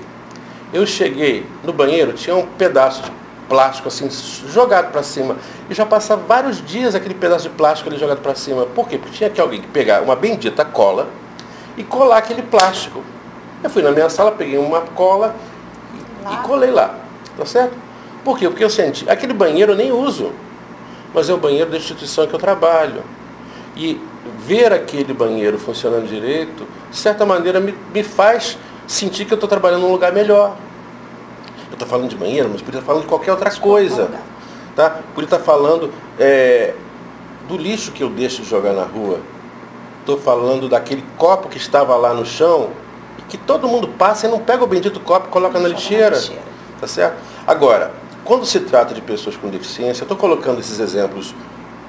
[SPEAKER 2] eu cheguei no banheiro, tinha um pedaço de plástico assim, jogado para cima. E já passava vários dias aquele pedaço de plástico ali jogado para cima. Por quê? Porque tinha que alguém pegar uma bendita cola e colar aquele plástico. Eu fui na minha sala, peguei uma cola e colei lá. Tá certo? Por quê? Porque eu senti, aquele banheiro eu nem uso, mas é o banheiro da instituição que eu trabalho. E ver aquele banheiro funcionando direito, de certa maneira, me faz sentir que eu estou trabalhando num lugar melhor. Eu estou falando de banheiro, mas podia estar falando de qualquer outra coisa. Tá? Podia estar falando do lixo que eu deixo de jogar na rua. Estou falando daquele copo que estava lá no chão, e que todo mundo passa e não pega o bendito copo e coloca na lixeira. Tá certo? Agora, quando se trata de pessoas com deficiência, eu estou colocando esses exemplos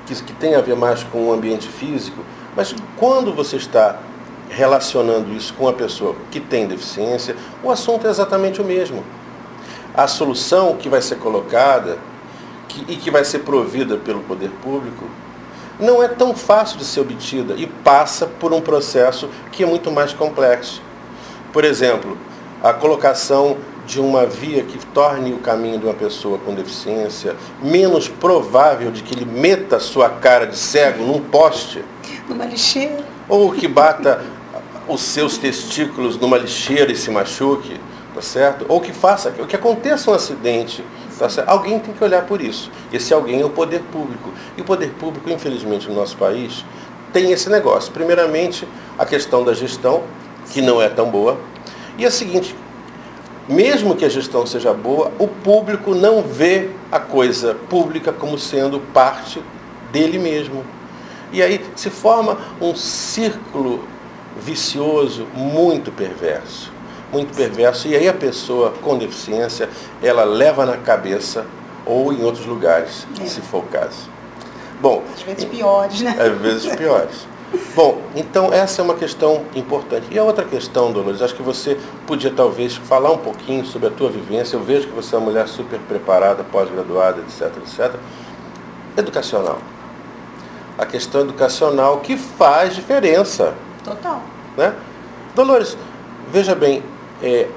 [SPEAKER 2] que tem a ver mais com o ambiente físico, mas quando você está relacionando isso com a pessoa que tem deficiência, o assunto é exatamente o mesmo. A solução que vai ser colocada e que vai ser provida pelo poder público não é tão fácil de ser obtida e passa por um processo que é muito mais complexo. Por exemplo, a colocação de uma via que torne o caminho de uma pessoa com deficiência menos provável de que ele meta sua cara de cego num poste,
[SPEAKER 1] numa lixeira,
[SPEAKER 2] ou que bata os seus testículos numa lixeira e se machuque, tá certo? Ou que aconteça um acidente, tá certo? Alguém tem que olhar por isso. Esse alguém é o poder público. E o poder público, infelizmente, no nosso país, tem esse negócio. Primeiramente, a questão da gestão, que não é tão boa. E é a seguinte, mesmo que a gestão seja boa, o público não vê a coisa pública como sendo parte dele mesmo. E aí se forma um círculo vicioso muito perverso. Muito perverso. E aí a pessoa com deficiência, ela leva na cabeça ou em outros lugares, se for o caso. Bom,
[SPEAKER 1] às vezes piores, né?
[SPEAKER 2] Às vezes piores. Bom, então essa é uma questão importante. E a outra questão, Dolores, acho que você podia talvez falar um pouquinho sobre a tua vivência. Eu vejo que você é uma mulher super preparada, pós-graduada, etc, etc. Educacional. A questão educacional que faz diferença.
[SPEAKER 1] Total.
[SPEAKER 2] Né? Dolores, veja bem,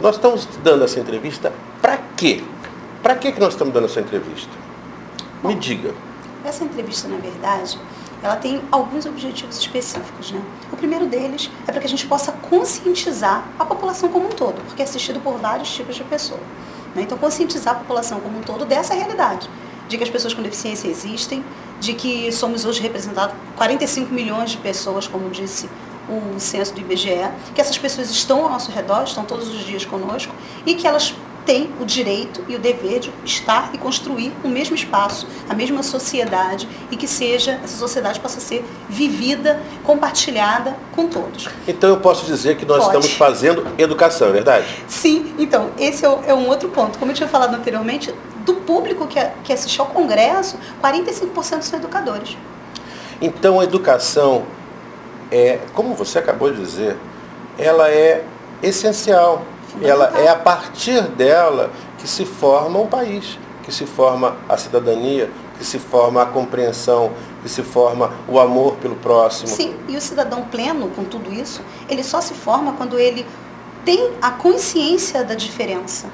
[SPEAKER 2] nós estamos dando essa entrevista para quê? Para que nós estamos dando essa entrevista?
[SPEAKER 1] Bom,
[SPEAKER 2] me diga.
[SPEAKER 1] Essa entrevista, na verdade, ela tem alguns objetivos específicos, né? O primeiro deles é para que a gente possa conscientizar a população como um todo, porque é assistido por vários tipos de pessoas, né? Então, conscientizar a população como um todo dessa realidade, de que as pessoas com deficiência existem, de que somos hoje representados 45 milhões de pessoas, como disse o censo do IBGE, que essas pessoas estão ao nosso redor, estão todos os dias conosco, e que elas têm o direito e o dever de estar e construir o mesmo espaço, a mesma sociedade, e que essa sociedade possa ser vivida, compartilhada com todos.
[SPEAKER 2] Então eu posso dizer que nós estamos fazendo educação, é verdade?
[SPEAKER 1] Sim, então, esse é um outro ponto. Como eu tinha falado anteriormente, do público que assiste ao Congresso, 45% são educadores.
[SPEAKER 2] Então a educação, como você acabou de dizer, ela é essencial. Ela é a partir dela que se forma um país, que se forma a cidadania, que se forma a compreensão, que se forma o amor pelo próximo.
[SPEAKER 1] Sim, e o cidadão pleno, com tudo isso, ele só se forma quando ele tem a consciência da diferença.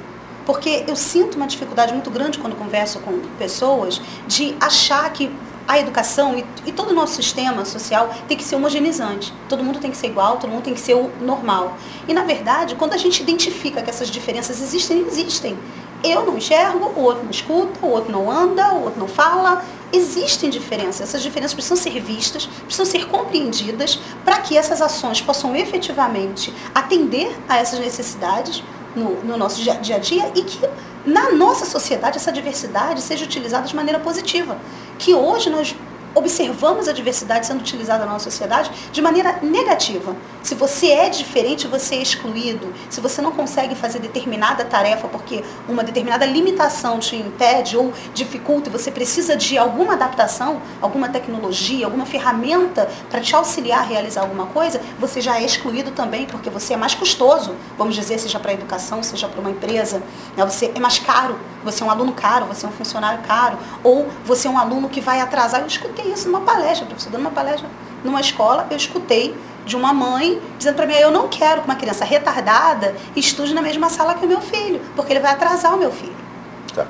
[SPEAKER 1] Porque eu sinto uma dificuldade muito grande quando converso com pessoas de achar que a educação e todo o nosso sistema social tem que ser homogeneizante. Todo mundo tem que ser igual, todo mundo tem que ser o normal. E, na verdade, quando a gente identifica que essas diferenças existem, eu não enxergo, o outro não escuta, o outro não anda, o outro não fala. Existem diferenças. Essas diferenças precisam ser vistas, precisam ser compreendidas para que essas ações possam efetivamente atender a essas necessidades no nosso dia a dia e que na nossa sociedade essa diversidade seja utilizada de maneira positiva. Que hoje nós observamos a diversidade sendo utilizada na nossa sociedade de maneira negativa. Se você é diferente, você é excluído. Se você não consegue fazer determinada tarefa porque uma determinada limitação te impede ou dificulta, você precisa de alguma adaptação, alguma tecnologia, alguma ferramenta para te auxiliar a realizar alguma coisa, você já é excluído também, porque você é mais custoso, vamos dizer, seja para a educação, seja para uma empresa, né? Você é mais caro, você é um aluno caro, você é um funcionário caro, ou você é um aluno que vai atrasar. Eu escutei isso numa palestra, professor, dando uma palestra numa escola, eu escutei de uma mãe dizendo para mim, eu não quero que uma criança retardada estude na mesma sala que o meu filho, porque ele vai atrasar o meu filho.
[SPEAKER 2] Tá.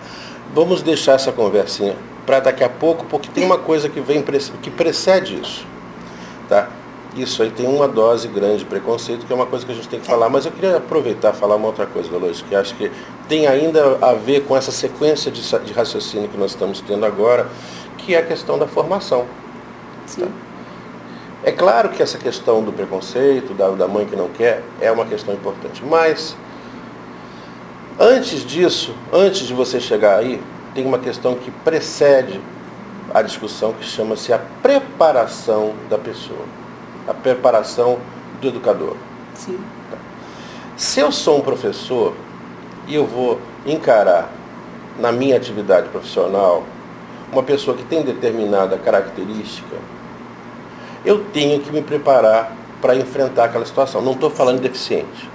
[SPEAKER 2] Vamos deixar essa conversinha para daqui a pouco, porque tem uma coisa que precede isso. Tá? Isso aí tem uma dose grande de preconceito, que é uma coisa que a gente tem que falar. Mas eu queria aproveitar e falar uma outra coisa, Dolores, que acho que tem ainda a ver com essa sequência de raciocínio que nós estamos tendo agora, que é a questão da formação.
[SPEAKER 1] Sim.
[SPEAKER 2] Tá? É claro que essa questão do preconceito, da mãe que não quer, é uma questão importante. Mas, antes disso, antes de você chegar aí, tem uma questão que precede a discussão, que chama-se a preparação da pessoa. A preparação do educador.
[SPEAKER 1] Sim.
[SPEAKER 2] Tá. Se eu sou um professor e eu vou encarar na minha atividade profissional uma pessoa que tem determinada característica, eu tenho que me preparar para enfrentar aquela situação. Não estou falando de deficiente.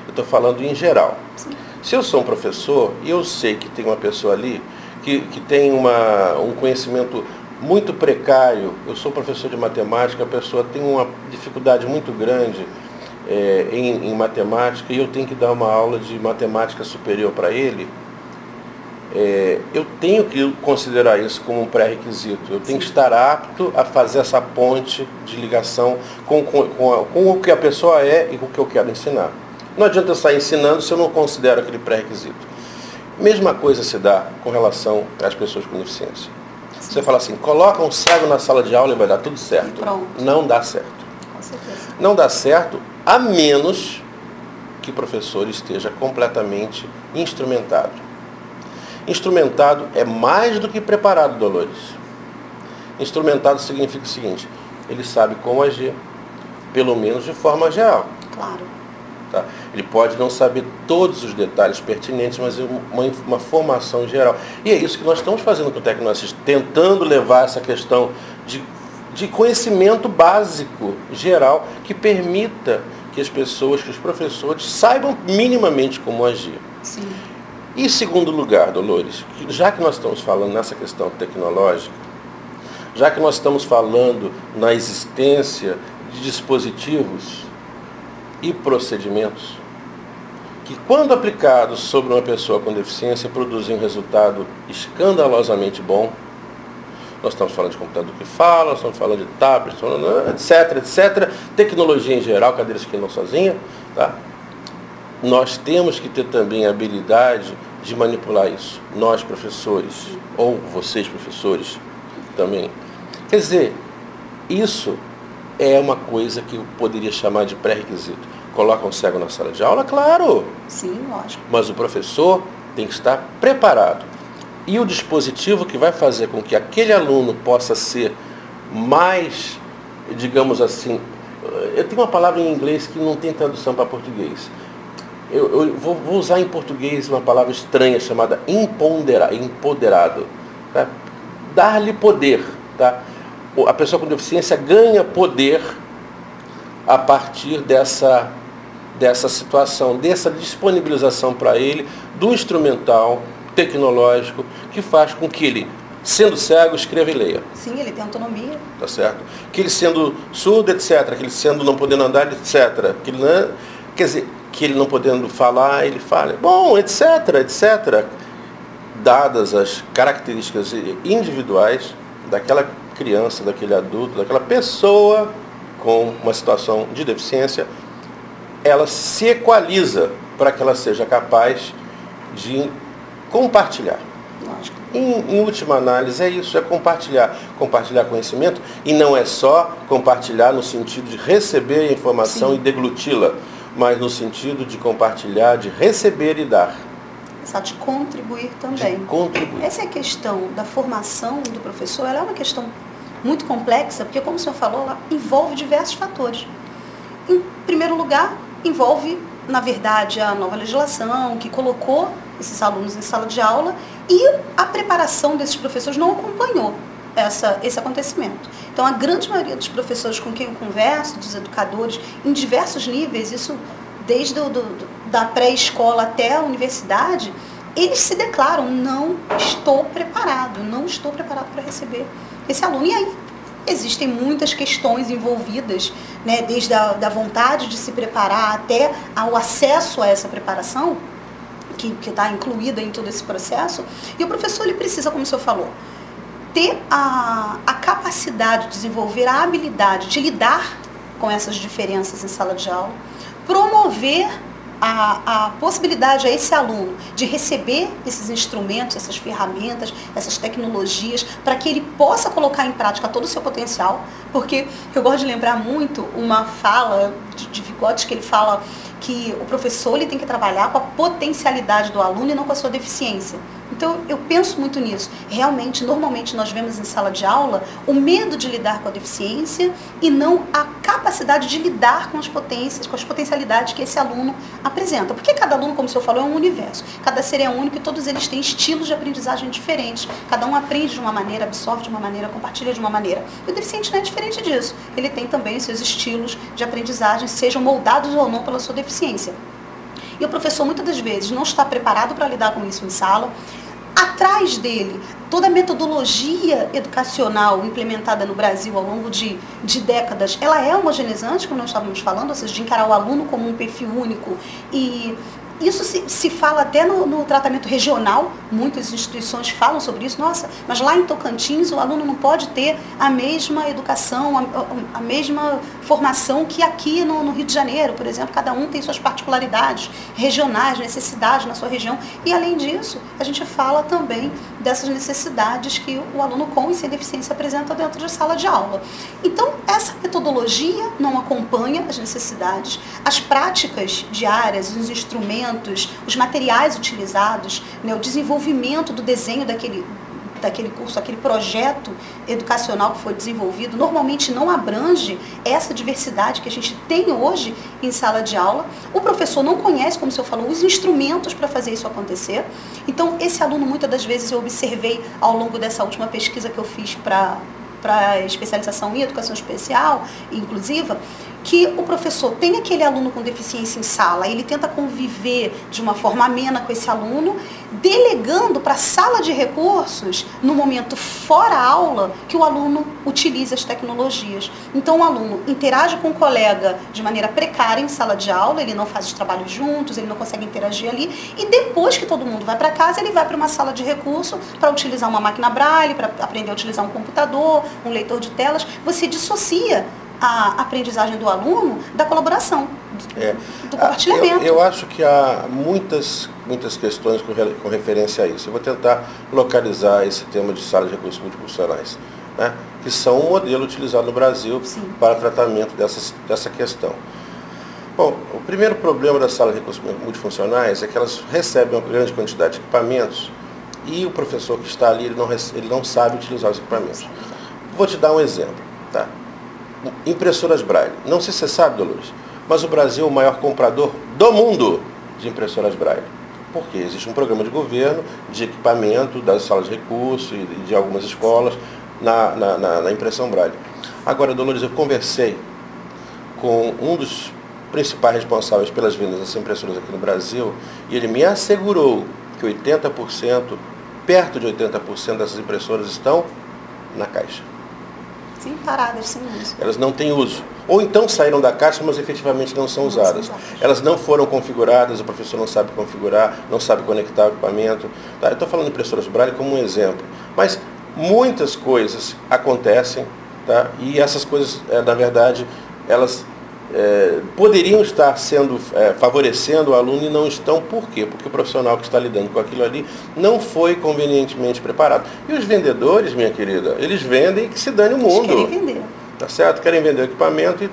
[SPEAKER 2] Eu estou falando em geral.
[SPEAKER 1] Sim.
[SPEAKER 2] Se eu sou um professor e eu sei que tem uma pessoa ali que tem um conhecimento muito precário, eu sou professor de matemática, a pessoa tem uma dificuldade muito grande em matemática e eu tenho que dar uma aula de matemática superior para ele, eu tenho que considerar isso como um pré-requisito. Eu tenho que estar apto a fazer essa ponte de ligação com o que a pessoa é e com o que eu quero ensinar. Não adianta eu sair ensinando se eu não considero aquele pré-requisito. Mesma coisa se dá com relação às pessoas com deficiência. Sim. Você fala assim, coloca um cego na sala de aula e vai dar tudo certo.
[SPEAKER 1] Pronto.
[SPEAKER 2] Não dá certo.
[SPEAKER 1] Com certeza.
[SPEAKER 2] Não dá certo, a menos que o professor esteja completamente instrumentado. Instrumentado é mais do que preparado, Dolores. Instrumentado significa o seguinte, ele sabe como agir, pelo menos de forma geral.
[SPEAKER 1] Claro.
[SPEAKER 2] Tá? Ele pode não saber todos os detalhes pertinentes, mas uma formação geral. E é isso que nós estamos fazendo com o Tecnoassist, tentando levar essa questão de conhecimento básico, geral, que permita que as pessoas, que os professores saibam minimamente como agir.
[SPEAKER 1] Sim.
[SPEAKER 2] E em segundo lugar, Dolores, já que nós estamos falando nessa questão tecnológica, já que nós estamos falando na existência de dispositivos e procedimentos que, quando aplicados sobre uma pessoa com deficiência, produzem um resultado escandalosamente bom, nós estamos falando de computador que fala, nós estamos falando de tablet, etc, etc, tecnologia em geral, cadeiras que não sozinha, tá? Nós temos que ter também a habilidade de manipular isso. Nós, professores, ou vocês, professores, também. Quer dizer, isso é uma coisa que eu poderia chamar de pré-requisito. Coloca um cego na sala de aula? Claro!
[SPEAKER 1] Sim, lógico.
[SPEAKER 2] Mas o professor tem que estar preparado. E o dispositivo que vai fazer com que aquele aluno possa ser mais, digamos assim, eu tenho uma palavra em inglês que não tem tradução para português. Eu vou usar em português uma palavra estranha chamada empoderado. Tá? Dar-lhe poder. Tá? A pessoa com deficiência ganha poder a partir dessa situação, dessa disponibilização para ele do instrumental tecnológico que faz com que ele, sendo cego, escreva e leia.
[SPEAKER 1] Sim, ele tem autonomia.
[SPEAKER 2] Tá certo? Que ele sendo surdo, etc. Que ele sendo não podendo andar, etc. Que ele não, quer dizer, que ele não podendo falar, ele fala. Bom, etc, etc. Dadas as características individuais daquela criança, daquele adulto, daquela pessoa com uma situação de deficiência, ela se equaliza para que ela seja capaz de compartilhar.
[SPEAKER 1] Lógico.
[SPEAKER 2] Em última análise, é isso, é compartilhar. Compartilhar conhecimento, e não é só compartilhar no sentido de receber a informação, sim, e degluti-la, mas no sentido de compartilhar, de receber e dar.
[SPEAKER 1] Exato, de contribuir também.
[SPEAKER 2] De contribuir.
[SPEAKER 1] Essa é a questão da formação do professor, ela é uma questão muito complexa, porque, como o senhor falou, ela envolve diversos fatores. Em primeiro lugar, envolve, na verdade, a nova legislação que colocou esses alunos em sala de aula e a preparação desses professores não acompanhou esse acontecimento. Então, a grande maioria dos professores com quem eu converso, dos educadores, em diversos níveis, isso desde da pré-escola até a universidade, eles se declaram, não estou preparado para receber esse aluno. E aí, existem muitas questões envolvidas, né, desde da vontade de se preparar até ao acesso a essa preparação, que está incluída em todo esse processo. E o professor, ele precisa, como o senhor falou, ter a capacidade de desenvolver a habilidade de lidar com essas diferenças em sala de aula, promover a possibilidade a esse aluno de receber esses instrumentos, essas ferramentas, essas tecnologias, para que ele possa colocar em prática todo o seu potencial, porque eu gosto de lembrar muito uma fala de Vygotsky, que ele fala que o professor ele tem que trabalhar com a potencialidade do aluno e não com a sua deficiência. Então, eu penso muito nisso. Realmente, normalmente, nós vemos em sala de aula o medo de lidar com a deficiência e não a capacidade de lidar com as potências, com as potencialidades que esse aluno apresenta. Porque cada aluno, como o senhor falou, é um universo. Cada ser é único e todos eles têm estilos de aprendizagem diferentes. Cada um aprende de uma maneira, absorve de uma maneira, compartilha de uma maneira. E o deficiente não é diferente disso. Ele tem também os seus estilos de aprendizagem, sejam moldados ou não pela sua deficiência. E o professor, muitas das vezes, não está preparado para lidar com isso em sala. Atrás dele, toda a metodologia educacional implementada no Brasil ao longo de décadas, ela é homogeneizante, como nós estávamos falando, ou seja, de encarar o aluno como um perfil único. E isso se fala até no tratamento regional, muitas instituições falam sobre isso. Nossa, mas lá em Tocantins o aluno não pode ter a mesma educação, a mesma formação que aqui no Rio de Janeiro, por exemplo. Cada um tem suas particularidades regionais, necessidades na sua região. E além disso, a gente fala também dessas necessidades que o aluno com e sem deficiência apresenta dentro de sala de aula. Então, essa metodologia não acompanha as necessidades, as práticas diárias, os instrumentos, os materiais utilizados, né, o desenvolvimento do desenho daquele curso, aquele projeto educacional que foi desenvolvido, normalmente não abrange essa diversidade que a gente tem hoje em sala de aula. O professor não conhece, como o senhor falou, os instrumentos para fazer isso acontecer. Então, esse aluno, muitas das vezes, eu observei ao longo dessa última pesquisa que eu fiz para especialização em educação especial e inclusiva, que o professor tem aquele aluno com deficiência em sala, ele tenta conviver de uma forma amena com esse aluno, delegando para a sala de recursos, no momento fora aula, que o aluno utilize as tecnologias. Então, o aluno interage com o colega de maneira precária em sala de aula, ele não faz os trabalhos juntos, ele não consegue interagir ali, e depois que todo mundo vai para casa, ele vai para uma sala de recurso para utilizar uma máquina Braille, para aprender a utilizar um computador, um leitor de telas. Você dissocia a aprendizagem do aluno da colaboração, do compartilhamento.
[SPEAKER 2] Eu acho que há muitas questões com referência a isso. Eu vou tentar localizar esse tema de sala de recursos multifuncionais, né, que são um modelo utilizado no Brasil
[SPEAKER 1] Sim.
[SPEAKER 2] para tratamento dessa questão. Bom, o primeiro problema das salas de recursos multifuncionais é que elas recebem uma grande quantidade de equipamentos e o professor que está ali, ele não sabe utilizar os equipamentos. Vou te dar um exemplo, tá? Impressoras Braille. Não sei se você sabe, Dolores, mas o Brasil é o maior comprador do mundo de impressoras Braille. Porque existe um programa de governo de equipamento das salas de recursos e de algumas escolas na impressão Braille. Agora, Dolores, eu conversei com um dos principais responsáveis pelas vendas dessas impressoras aqui no Brasil e ele me assegurou que 80%, perto de 80% dessas impressoras estão na caixa.
[SPEAKER 1] Sim, paradas, sem uso.
[SPEAKER 2] Elas não têm uso. Ou então saíram da caixa, mas efetivamente não são usadas. Elas não foram configuradas, o professor não sabe configurar, não sabe conectar o equipamento. Tá? Eu estou falando de impressoras Braille como um exemplo. Mas muitas coisas acontecem, tá? E essas coisas, na verdade, elas poderiam estar favorecendo o aluno e não estão. Por quê? Porque o profissional que está lidando com aquilo ali não foi convenientemente preparado. E os vendedores, minha querida, eles vendem que se dane o mundo.
[SPEAKER 1] Eles querem vender.
[SPEAKER 2] Tá certo? Querem vender o equipamento e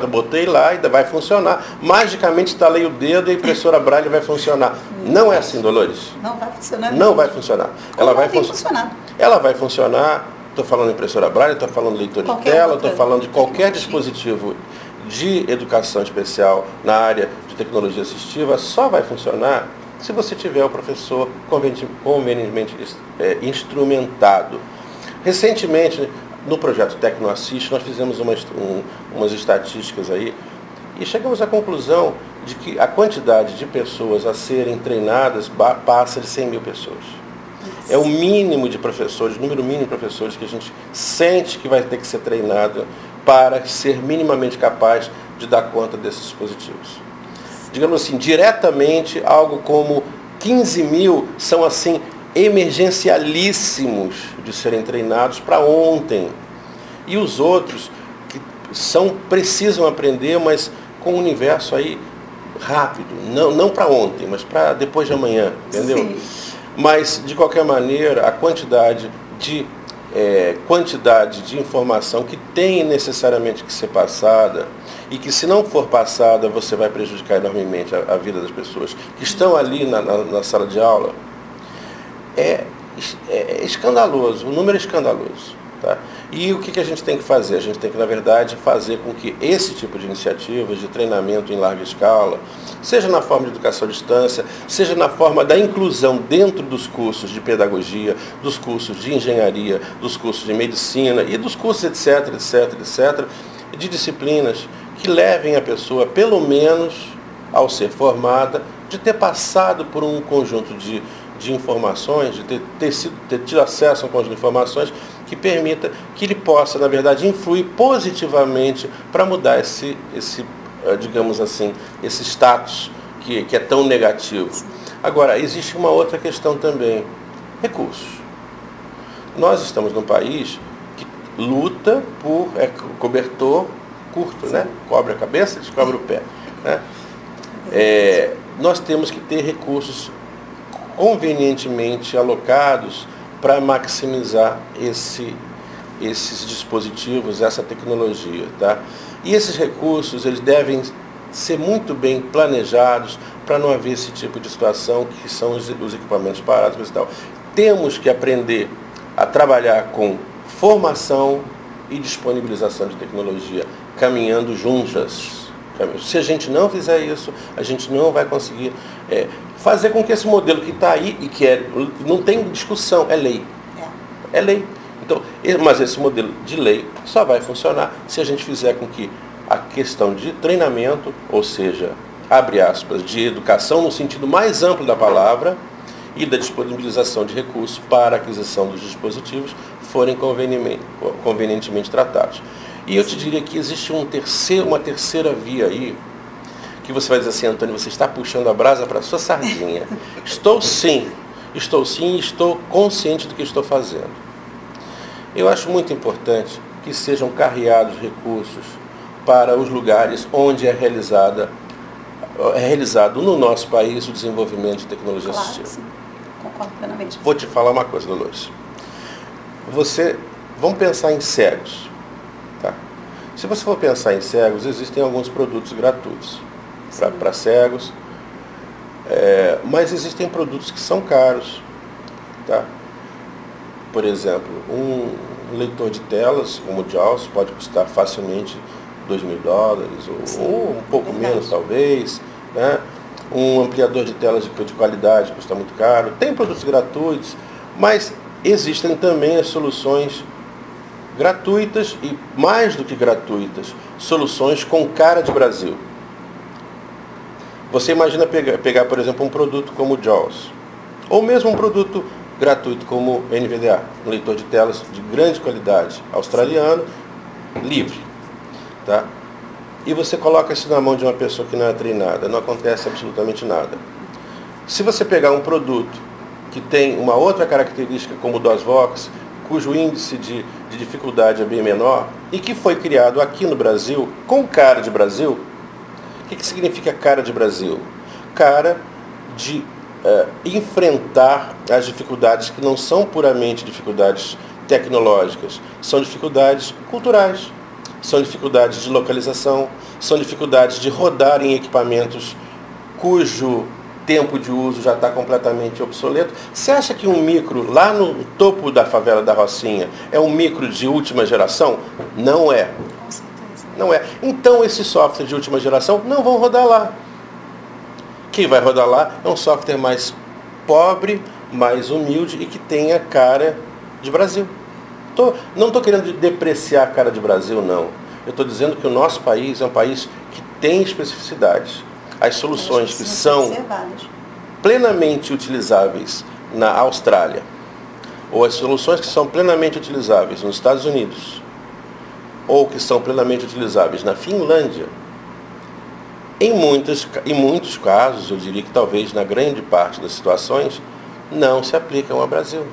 [SPEAKER 2] botei lá e vai funcionar. Magicamente estalei o dedo e a impressora Braille vai funcionar. Não é assim, Dolores.
[SPEAKER 1] Não vai funcionar.
[SPEAKER 2] Não vai funcionar. Ela vai
[SPEAKER 1] funcionar.
[SPEAKER 2] Ela vai funcionar. Estou falando de impressora Braille, estou falando de leitor de tela, estou falando de qualquer dispositivo de educação especial na área de tecnologia assistiva, só vai funcionar se você tiver o professor convenientemente instrumentado. Recentemente, no projeto TecnoAssist, nós fizemos umas estatísticas aí e chegamos à conclusão de que a quantidade de pessoas a serem treinadas passa de 100 mil pessoas. É o mínimo de professores, o número mínimo de professores que a gente sente que vai ter que ser treinado para ser minimamente capaz de dar conta desses dispositivos. Digamos assim, diretamente, algo como 15 mil são assim emergencialíssimos de serem treinados para ontem. E os outros que precisam aprender, mas com um universo aí rápido, não para ontem, mas para depois de amanhã, entendeu? Sim. Mas, de qualquer maneira, a quantidade de informação que tem necessariamente que ser passada, e que se não for passada, você vai prejudicar enormemente a vida das pessoas que estão ali na sala de aula, é escandaloso, o número é escandaloso. Tá? E o que a gente tem que fazer? A gente tem que, na verdade, fazer com que esse tipo de iniciativas de treinamento em larga escala, seja na forma de educação à distância, seja na forma da inclusão dentro dos cursos de pedagogia, dos cursos de engenharia, dos cursos de medicina e dos cursos etc, de disciplinas que levem a pessoa, pelo menos, ao ser formada, de ter passado por um conjunto de informações, de ter tido acesso a um conjunto de informações que permita que ele possa, na verdade, influir positivamente para mudar digamos assim, esse status que é tão negativo. Agora, existe uma outra questão também, recursos. Nós estamos num país que luta por cobertor curto, né? Cobre a cabeça, descobre o pé. Né? Nós temos que ter recursos convenientemente alocados para maximizar esses dispositivos, essa tecnologia. Tá? E esses recursos eles devem ser muito bem planejados para não haver esse tipo de situação que são os equipamentos parados e tal. Temos que aprender a trabalhar com formação e disponibilização de tecnologia, caminhando juntas. Se a gente não fizer isso, a gente não vai conseguir fazer com que esse modelo que está aí, e que não tem discussão, é lei. É lei. Então, mas esse modelo de lei só vai funcionar se a gente fizer com que a questão de treinamento, ou seja, abre aspas, de educação no sentido mais amplo da palavra, e da disponibilização de recursos para a aquisição dos dispositivos forem convenientemente tratados. E eu te diria que existe uma terceira via aí, que você vai dizer assim, Antônio, você está puxando a brasa para a sua sardinha. Estou sim, estou consciente do que estou fazendo. Eu acho muito importante que sejam carreados recursos para os lugares onde é realizado no nosso país o desenvolvimento de tecnologia assistiva.
[SPEAKER 1] Sim. Concordo plenamente.
[SPEAKER 2] Vou te falar uma coisa, Dolores. Vamos pensar em cegos. Tá? Se você for pensar em cegos, existem alguns produtos gratuitos para cegos, mas existem produtos que são caros. Tá? Por exemplo, um leitor de telas, como o JAWS, pode custar facilmente $2.000, ou um pouco menos talvez. Né? Um ampliador de telas de qualidade custa muito caro. Tem produtos gratuitos, mas existem também as soluções gratuitas e, mais do que gratuitas, soluções com cara de Brasil. Você imagina pegar, por exemplo, um produto como o JAWS, ou mesmo um produto gratuito como o NVDA, um leitor de telas de grande qualidade, australiano, livre. Tá? E você coloca isso na mão de uma pessoa que não é treinada, não acontece absolutamente nada. Se você pegar um produto que tem uma outra característica, como o DOSVox, cujo índice de dificuldade é bem menor, e que foi criado aqui no Brasil, com cara de Brasil, o que significa cara de Brasil? Cara de enfrentar as dificuldades que não são puramente dificuldades tecnológicas, são dificuldades culturais. São dificuldades de localização, são dificuldades de rodar em equipamentos cujo tempo de uso já está completamente obsoleto. Você acha que um micro lá no topo da favela da Rocinha é um micro de última geração? Não é. Não é. Então esses softwares de última geração não vão rodar lá. Quem vai rodar lá é um software mais pobre, mais humilde e que tenha cara de Brasil. Não estou querendo depreciar a cara de Brasil, não. Eu estou dizendo que o nosso país é um país que tem especificidades. As soluções que são plenamente utilizáveis na Austrália, ou as soluções que são plenamente utilizáveis nos Estados Unidos, ou que são plenamente utilizáveis na Finlândia, em muitos casos, eu diria que talvez na grande parte das situações, não se aplicam ao Brasil.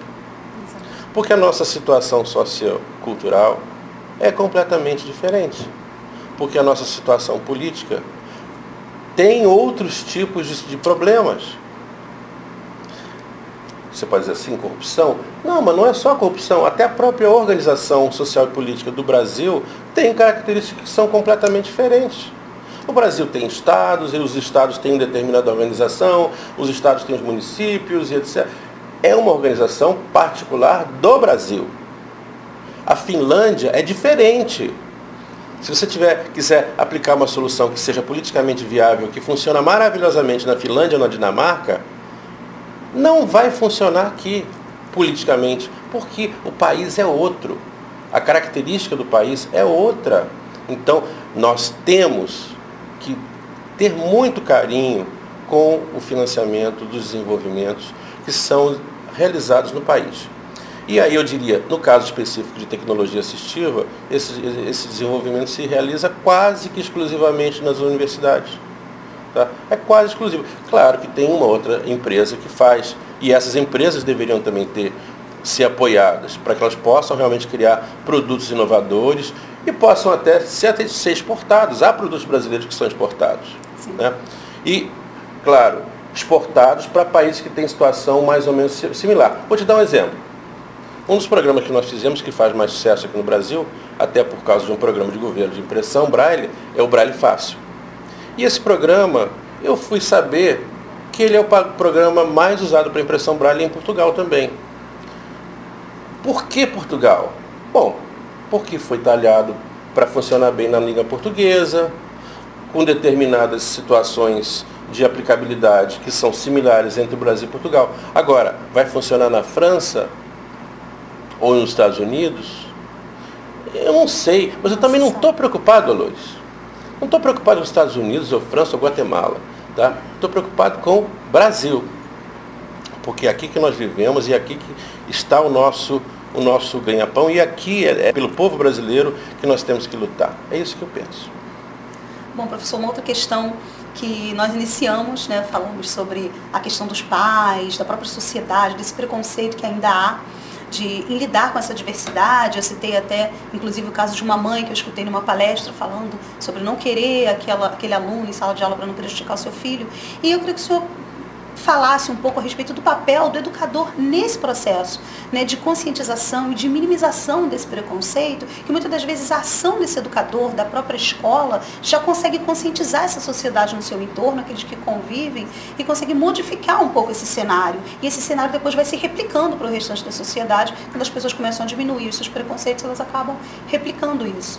[SPEAKER 2] Porque a nossa situação sociocultural é completamente diferente. Porque a nossa situação política tem outros tipos de problemas. Você pode dizer assim, corrupção? Não, mas não é só corrupção. Até a própria organização social e política do Brasil tem características que são completamente diferentes. O Brasil tem estados, e os estados têm uma determinada organização, os estados têm os municípios, e etc. É uma organização particular do Brasil. A Finlândia é diferente. Se você quiser aplicar uma solução que seja politicamente viável, que funciona maravilhosamente na Finlândia ou na Dinamarca, não vai funcionar aqui, politicamente, porque o país é outro. A característica do país é outra. Então, nós temos que ter muito carinho com o financiamento dos desenvolvimentos que são realizados no país. E aí eu diria, no caso específico de tecnologia assistiva, esse desenvolvimento se realiza quase que exclusivamente nas universidades. Tá? É quase exclusivo. Claro que tem uma outra empresa que faz, e essas empresas deveriam também ser apoiadas para que elas possam realmente criar produtos inovadores e possam até ser exportados. Há produtos brasileiros que são exportados. Né? E, claro, exportados para países que têm situação mais ou menos similar. Vou te dar um exemplo. Um dos programas que nós fizemos, que faz mais sucesso aqui no Brasil, até por causa de um programa de governo de impressão Braille, é o Braille Fácil. E esse programa, eu fui saber que ele é o programa mais usado para impressão Braille em Portugal também. Por que Portugal? Bom, porque foi talhado para funcionar bem na língua portuguesa, com determinadas situações de aplicabilidade que são similares entre o Brasil e Portugal. Agora, vai funcionar na França ou nos Estados Unidos? Eu não sei, mas eu também não estou preocupado, Dolores. Não estou preocupado com os Estados Unidos, ou França, ou Guatemala. Tá? Estou preocupado com o Brasil. Porque é aqui que nós vivemos e é aqui que está o nosso ganha-pão. E aqui é pelo povo brasileiro que nós temos que lutar. É isso que eu penso.
[SPEAKER 1] Bom, professor, uma outra questão que nós iniciamos, né, falamos sobre a questão dos pais, da própria sociedade, desse preconceito que ainda há em lidar com essa diversidade. Eu citei até, inclusive, o caso de uma mãe que eu escutei numa palestra falando sobre não querer aquele aluno em sala de aula para não prejudicar o seu filho. E eu queria que o senhor falasse um pouco a respeito do papel do educador nesse processo, né, de conscientização e de minimização desse preconceito, que muitas das vezes a ação desse educador, da própria escola, já consegue conscientizar essa sociedade no seu entorno, aqueles que convivem, e consegue modificar um pouco esse cenário. E esse cenário depois vai se replicando para o restante da sociedade. Quando as pessoas começam a diminuir os seus preconceitos, elas acabam replicando isso.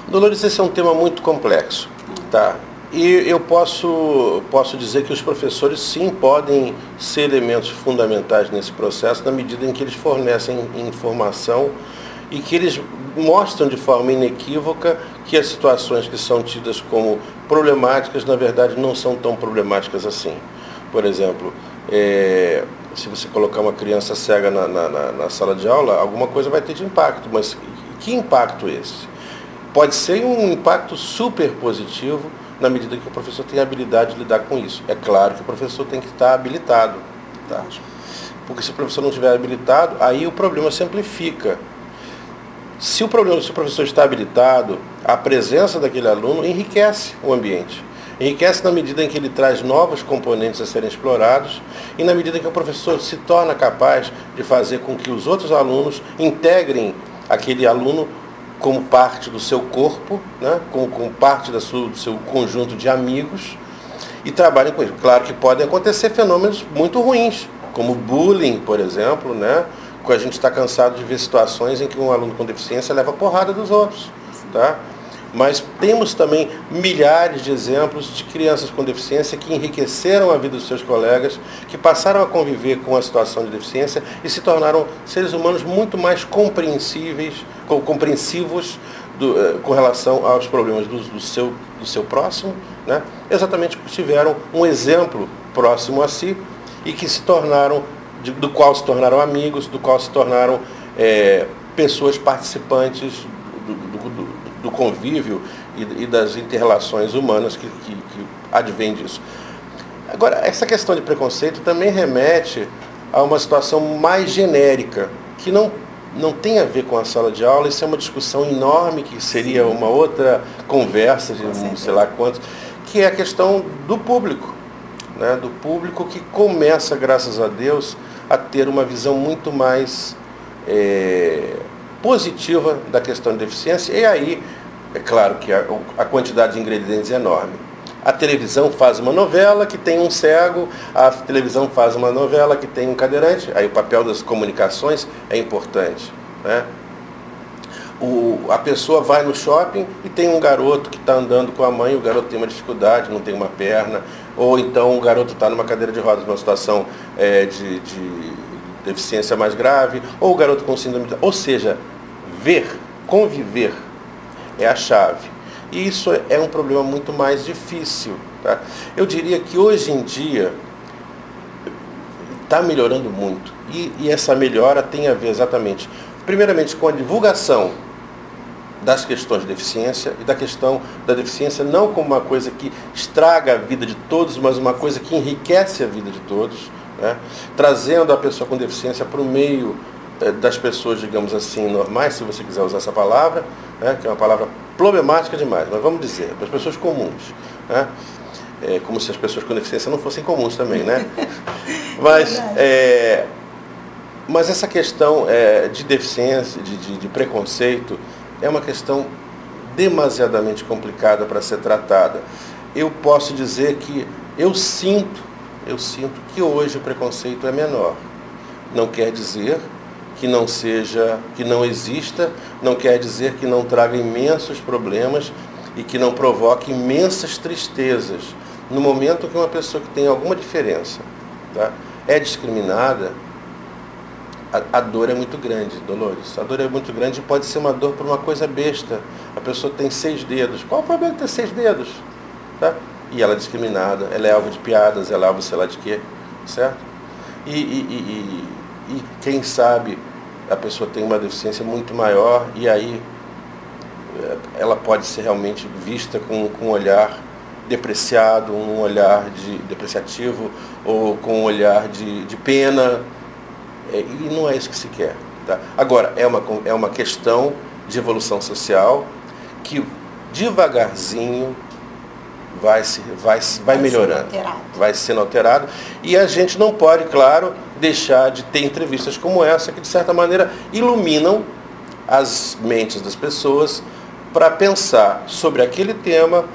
[SPEAKER 2] Dolores, esse é um tema muito complexo, tá? E eu posso dizer que os professores, sim, podem ser elementos fundamentais nesse processo, na medida em que eles fornecem informação e que eles mostram de forma inequívoca que as situações que são tidas como problemáticas, na verdade, não são tão problemáticas assim. Por exemplo, se você colocar uma criança cega na sala de aula, alguma coisa vai ter de impacto, mas que impacto esse? Pode ser um impacto super positivo, na medida que o professor tem a habilidade de lidar com isso. É claro que o professor tem que estar habilitado. Tá? Porque se o professor não estiver habilitado, aí o problema se amplifica. Se o professor está habilitado, a presença daquele aluno enriquece o ambiente. Enriquece na medida em que ele traz novos componentes a serem explorados e na medida em que o professor se torna capaz de fazer com que os outros alunos integrem aquele aluno como parte do seu corpo, né? como parte do seu conjunto de amigos e trabalhem com isso. Claro que podem acontecer fenômenos muito ruins, como bullying, por exemplo, né? A gente está cansado de ver situações em que um aluno com deficiência leva porrada dos outros. Tá? Mas temos também milhares de exemplos de crianças com deficiência que enriqueceram a vida dos seus colegas, que passaram a conviver com a situação de deficiência e se tornaram seres humanos muito mais compreensivos com relação aos problemas do seu próximo, né? Exatamente porque tiveram um exemplo próximo a si e que se tornaram do qual se tornaram amigos, do qual se tornaram pessoas participantes do convívio e das inter-relações humanas que advém disso. Agora, essa questão de preconceito também remete a uma situação mais genérica, que não tem a ver com a sala de aula. Isso é uma discussão enorme, que seria uma outra conversa de não sei lá quantos, que é a questão do público, né? Do público que começa, graças a Deus, a ter uma visão muito mais positiva da questão de deficiência. E aí, é claro que a quantidade de ingredientes é enorme. A televisão faz uma novela que tem um cego, a televisão faz uma novela que tem um cadeirante, aí o papel das comunicações é importante, né? A pessoa vai no shopping e tem um garoto que está andando com a mãe, o garoto tem uma dificuldade, não tem uma perna, ou então o garoto está numa cadeira de rodas, numa situação de deficiência mais grave, ou o garoto com síndrome de... Ou seja, conviver é a chave. E isso é um problema muito mais difícil, tá? Eu diria que hoje em dia está melhorando muito. E essa melhora tem a ver exatamente, primeiramente, com a divulgação das questões de deficiência e da questão da deficiência não como uma coisa que estraga a vida de todos, mas uma coisa que enriquece a vida de todos, né? Trazendo a pessoa com deficiência para o meio das pessoas, digamos assim, normais, se você quiser usar essa palavra, né? Que é uma palavra problemática demais, mas vamos dizer, das pessoas comuns, né? Como se as pessoas com deficiência não fossem comuns também, né? Mas essa questão de deficiência, de preconceito, é uma questão demasiadamente complicada para ser tratada. Eu posso dizer que eu sinto que hoje o preconceito é menor. Não quer dizer que não exista, não quer dizer que não traga imensos problemas e que não provoque imensas tristezas. No momento que uma pessoa que tem alguma diferença, tá, é discriminada, a dor é muito grande, Dolores. A dor é muito grande e pode ser uma dor por uma coisa besta. A pessoa tem 6 dedos. Qual o problema de ter 6 dedos? Tá? E ela é discriminada, ela é alvo de piadas, ela é alvo sei lá de quê, certo? E quem sabe a pessoa tem uma deficiência muito maior e aí ela pode ser realmente vista com um olhar depreciado, um olhar depreciativo ou com um olhar de pena, e não é isso que se quer. Tá? Agora, é uma questão de evolução social que devagarzinho vai melhorando, vai sendo alterado, e a gente não pode, claro, deixar de ter entrevistas como essa, que de certa maneira iluminam as mentes das pessoas para pensar sobre aquele tema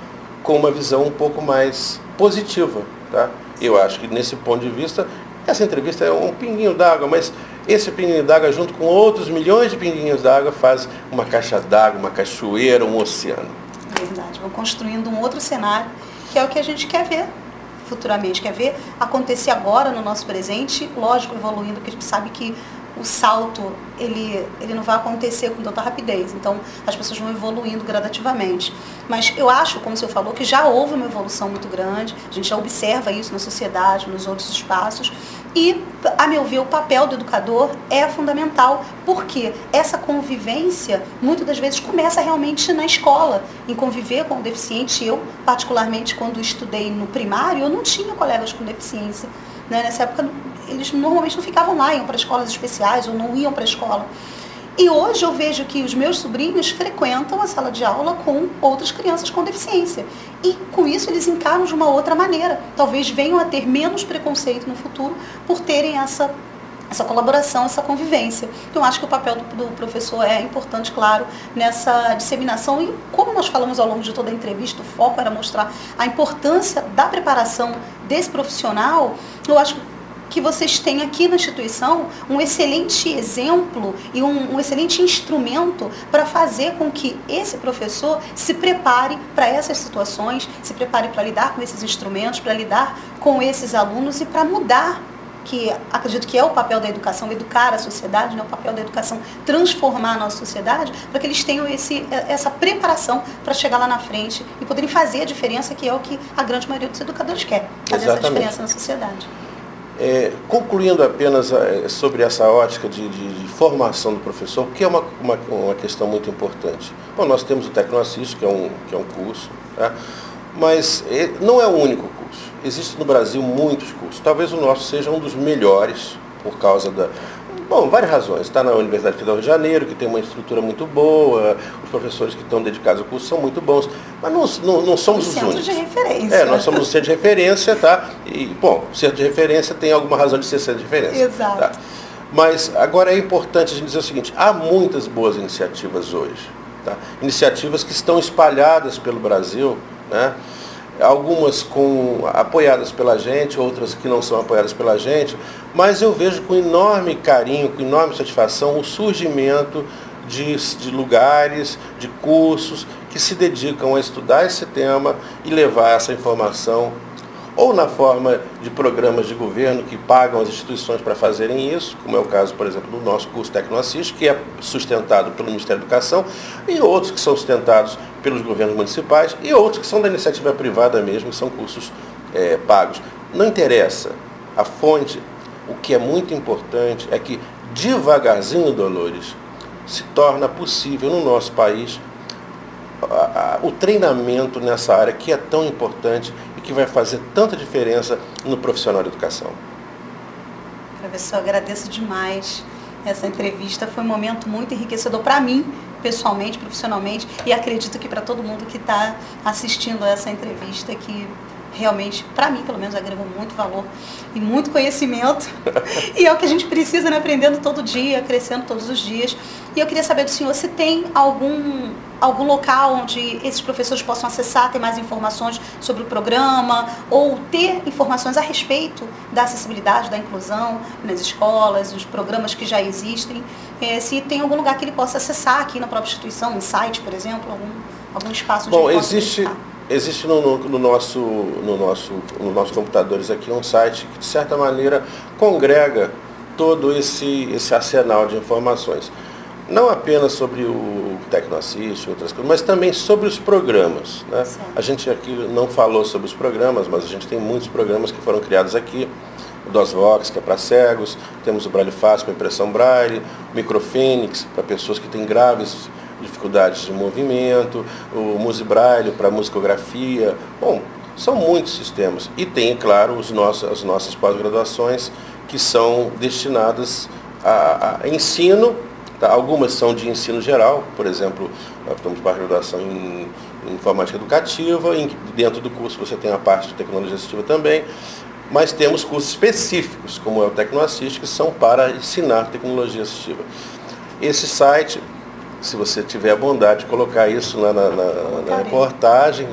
[SPEAKER 2] com uma visão um pouco mais positiva. Tá? Eu acho que nesse ponto de vista, essa entrevista é um pinguinho d'água, mas esse pinguinho d'água junto com outros milhões de pinguinhos d'água faz uma caixa d'água, uma cachoeira, um oceano.
[SPEAKER 1] Verdade, vão construindo um outro cenário, que é o que a gente quer ver futuramente, quer ver acontecer agora no nosso presente, lógico, evoluindo, porque a gente sabe que o salto, ele não vai acontecer com tanta rapidez, então as pessoas vão evoluindo gradativamente. Mas eu acho, como o senhor falou, que já houve uma evolução muito grande, a gente já observa isso na sociedade, nos outros espaços, e, a meu ver, o papel do educador é fundamental, porque essa convivência, muitas das vezes, começa realmente na escola, em conviver com o deficiente. Eu, particularmente, quando estudei no primário, eu não tinha colegas com deficiência, né? Nessa época, eles normalmente não ficavam lá, iam para escolas especiais ou não iam para a escola. E hoje eu vejo que os meus sobrinhos frequentam a sala de aula com outras crianças com deficiência. E com isso eles encaram de uma outra maneira. Talvez venham a ter menos preconceito no futuro por terem essa colaboração, essa convivência. Então eu acho que o papel do professor é importante, claro, nessa disseminação. E como nós falamos ao longo de toda a entrevista, o foco era mostrar a importância da preparação desse profissional. Eu acho que vocês têm aqui na instituição um excelente exemplo e um excelente instrumento para fazer com que esse professor se prepare para essas situações, se prepare para lidar com esses instrumentos, para lidar com esses alunos e para mudar, que acredito que é o papel da educação, educar a sociedade, né? O papel da educação, transformar a nossa sociedade, para que eles tenham essa preparação para chegar lá na frente e poderem fazer a diferença, que é o que a grande maioria dos educadores quer, fazer essa diferença na sociedade.
[SPEAKER 2] Concluindo apenas sobre essa ótica de formação do professor, que é uma questão muito importante. Bom, nós temos o Tecnoassist, que é um curso, tá? Mas não é o único curso. Existem no Brasil muitos cursos. Talvez o nosso seja um dos melhores por causa várias razões. Está na Universidade Federal do Rio de Janeiro, que tem uma estrutura muito boa, os professores que estão dedicados ao curso são muito bons, mas não somos os únicos.
[SPEAKER 1] Centro de referência.
[SPEAKER 2] Nós somos um centro de referência, tá? E, bom, centro de referência tem alguma razão de ser centro de referência.
[SPEAKER 1] Exato.
[SPEAKER 2] Tá? Mas agora é importante a gente dizer o seguinte, há muitas boas iniciativas hoje, tá? Iniciativas que estão espalhadas pelo Brasil, né? Algumas apoiadas pela gente, outras que não são apoiadas pela gente, mas eu vejo com enorme carinho, com enorme satisfação o surgimento de lugares, de cursos que se dedicam a estudar esse tema e levar essa informação ou na forma de programas de governo que pagam as instituições para fazerem isso, como é o caso, por exemplo, do nosso curso Tecnoassist, que é sustentado pelo Ministério da Educação, e outros que são sustentados pelos governos municipais, e outros que são da iniciativa privada mesmo, que são cursos pagos. Não interessa a fonte, o que é muito importante é que, devagarzinho, Dolores, se torna possível no nosso país o treinamento nessa área que é tão importante e que vai fazer tanta diferença no profissional de educação.
[SPEAKER 1] Professor, agradeço demais essa entrevista. Foi um momento muito enriquecedor para mim, pessoalmente, profissionalmente, e acredito que para todo mundo que está assistindo a essa entrevista, que realmente, para mim, pelo menos, agregou muito valor e muito conhecimento. E é o que a gente precisa, né? Aprendendo todo dia, crescendo todos os dias. E eu queria saber do senhor se tem algum local onde esses professores possam acessar, ter mais informações sobre o programa, ou ter informações a respeito da acessibilidade, da inclusão nas escolas, os programas que já existem. Se tem algum lugar que ele possa acessar aqui na própria instituição, um site, por exemplo, algum espaço onde ele possa visitar.
[SPEAKER 2] Existe no nossos computadores aqui um site que, de certa maneira, congrega todo esse arsenal de informações. Não apenas sobre o Tecnoassist e outras coisas, mas também sobre os programas, né? A gente aqui não falou sobre os programas, mas a gente tem muitos programas que foram criados aqui. O DOSVox, que é para cegos, temos o Braille Fácil para impressão Braille, o Microfênix para pessoas que têm graves dificuldades de movimento, o Musibraille para musicografia. Bom, são muitos sistemas. E tem, claro, as nossas pós-graduações que são destinadas a ensino. Tá? Algumas são de ensino geral, por exemplo, nós temos pós-graduação em informática educativa, dentro do curso você tem a parte de tecnologia assistiva também, mas temos cursos específicos, como é o Tecnoassist, que são para ensinar tecnologia assistiva. Esse site, se você tiver a bondade de colocar isso na reportagem,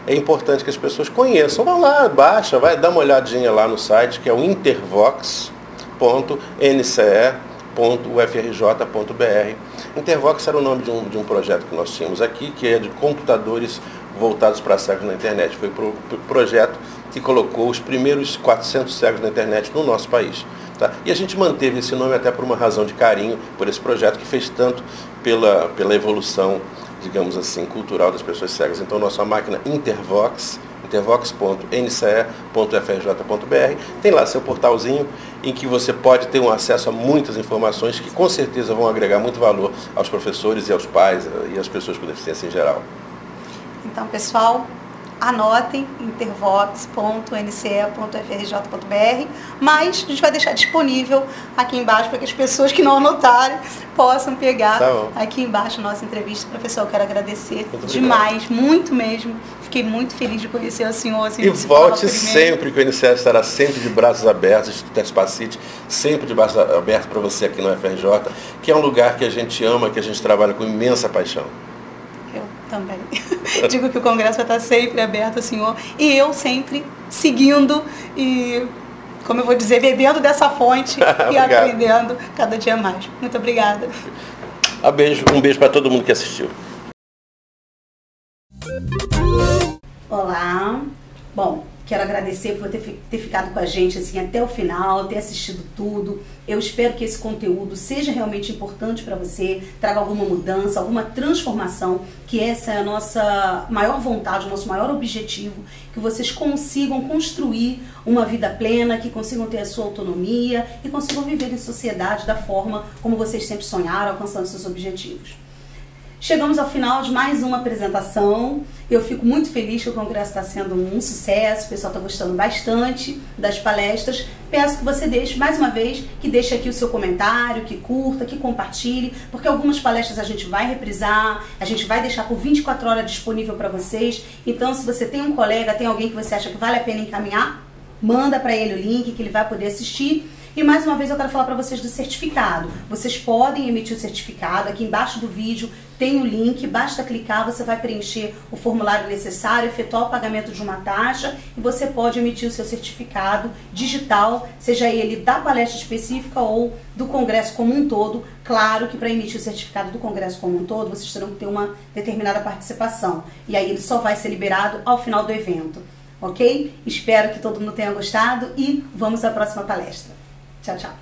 [SPEAKER 2] é importante que as pessoas conheçam. Vão lá, baixa, vai dar uma olhadinha lá no site, que é o intervox.nce.ufrj.br. Intervox era o nome de um projeto que nós tínhamos aqui, que é de computadores voltados para cegos na internet. Foi o projeto que colocou os primeiros 400 cegos na internet no nosso país. Tá? E a gente manteve esse nome até por uma razão de carinho por esse projeto que fez tanto pela evolução, digamos assim, cultural das pessoas cegas. Então, nossa máquina intervox.nce.frj.br, tem lá seu portalzinho em que você pode ter um acesso a muitas informações que com certeza vão agregar muito valor aos professores e aos pais e às pessoas com deficiência em geral.
[SPEAKER 1] Então, pessoal, anotem intervox.nce.frj.br, mas a gente vai deixar disponível aqui embaixo para que as pessoas que não anotarem possam pegar aqui embaixo a nossa entrevista. Professor, eu quero agradecer demais, muito mesmo. Fiquei muito feliz de conhecer o senhor. Assim,
[SPEAKER 2] e volte sempre, que o NCE estará sempre de braços abertos, o Instituto Espacite, sempre de braços abertos para você aqui no FRJ, que é um lugar que a gente ama, que a gente trabalha com imensa paixão.
[SPEAKER 1] Eu também. Digo que o Congresso vai estar sempre aberto, senhor, e eu sempre seguindo e, como eu vou dizer, bebendo dessa fonte e aprendendo cada dia mais. Muito obrigada.
[SPEAKER 2] Um beijo para todo mundo que assistiu.
[SPEAKER 1] Olá. Bom, Quero agradecer por ter ficado com a gente assim até o final, ter assistido tudo. Eu espero que esse conteúdo seja realmente importante para você, traga alguma mudança, alguma transformação, que essa é a nossa maior vontade, o nosso maior objetivo, que vocês consigam construir uma vida plena, que consigam ter a sua autonomia e consigam viver em sociedade da forma como vocês sempre sonharam, alcançando seus objetivos. Chegamos ao final de mais uma apresentação. Eu fico muito feliz que o congresso está sendo um sucesso, o pessoal está gostando bastante das palestras. Peço que você deixe, mais uma vez, que deixe aqui o seu comentário, que curta, que compartilhe, porque algumas palestras a gente vai reprisar, a gente vai deixar por 24 horas disponível para vocês. Então, se você tem um colega, tem alguém que você acha que vale a pena encaminhar, manda para ele o link que ele vai poder assistir. E mais uma vez eu quero falar para vocês do certificado. Vocês podem emitir o certificado, aqui embaixo do vídeo tem o link, basta clicar, você vai preencher o formulário necessário, efetuar o pagamento de uma taxa e você pode emitir o seu certificado digital, seja ele da palestra específica ou do congresso como um todo. Claro que para emitir o certificado do congresso como um todo, vocês terão que ter uma determinada participação. E aí ele só vai ser liberado ao final do evento, ok? Espero que todo mundo tenha gostado e vamos à próxima palestra. Tchau, tchau.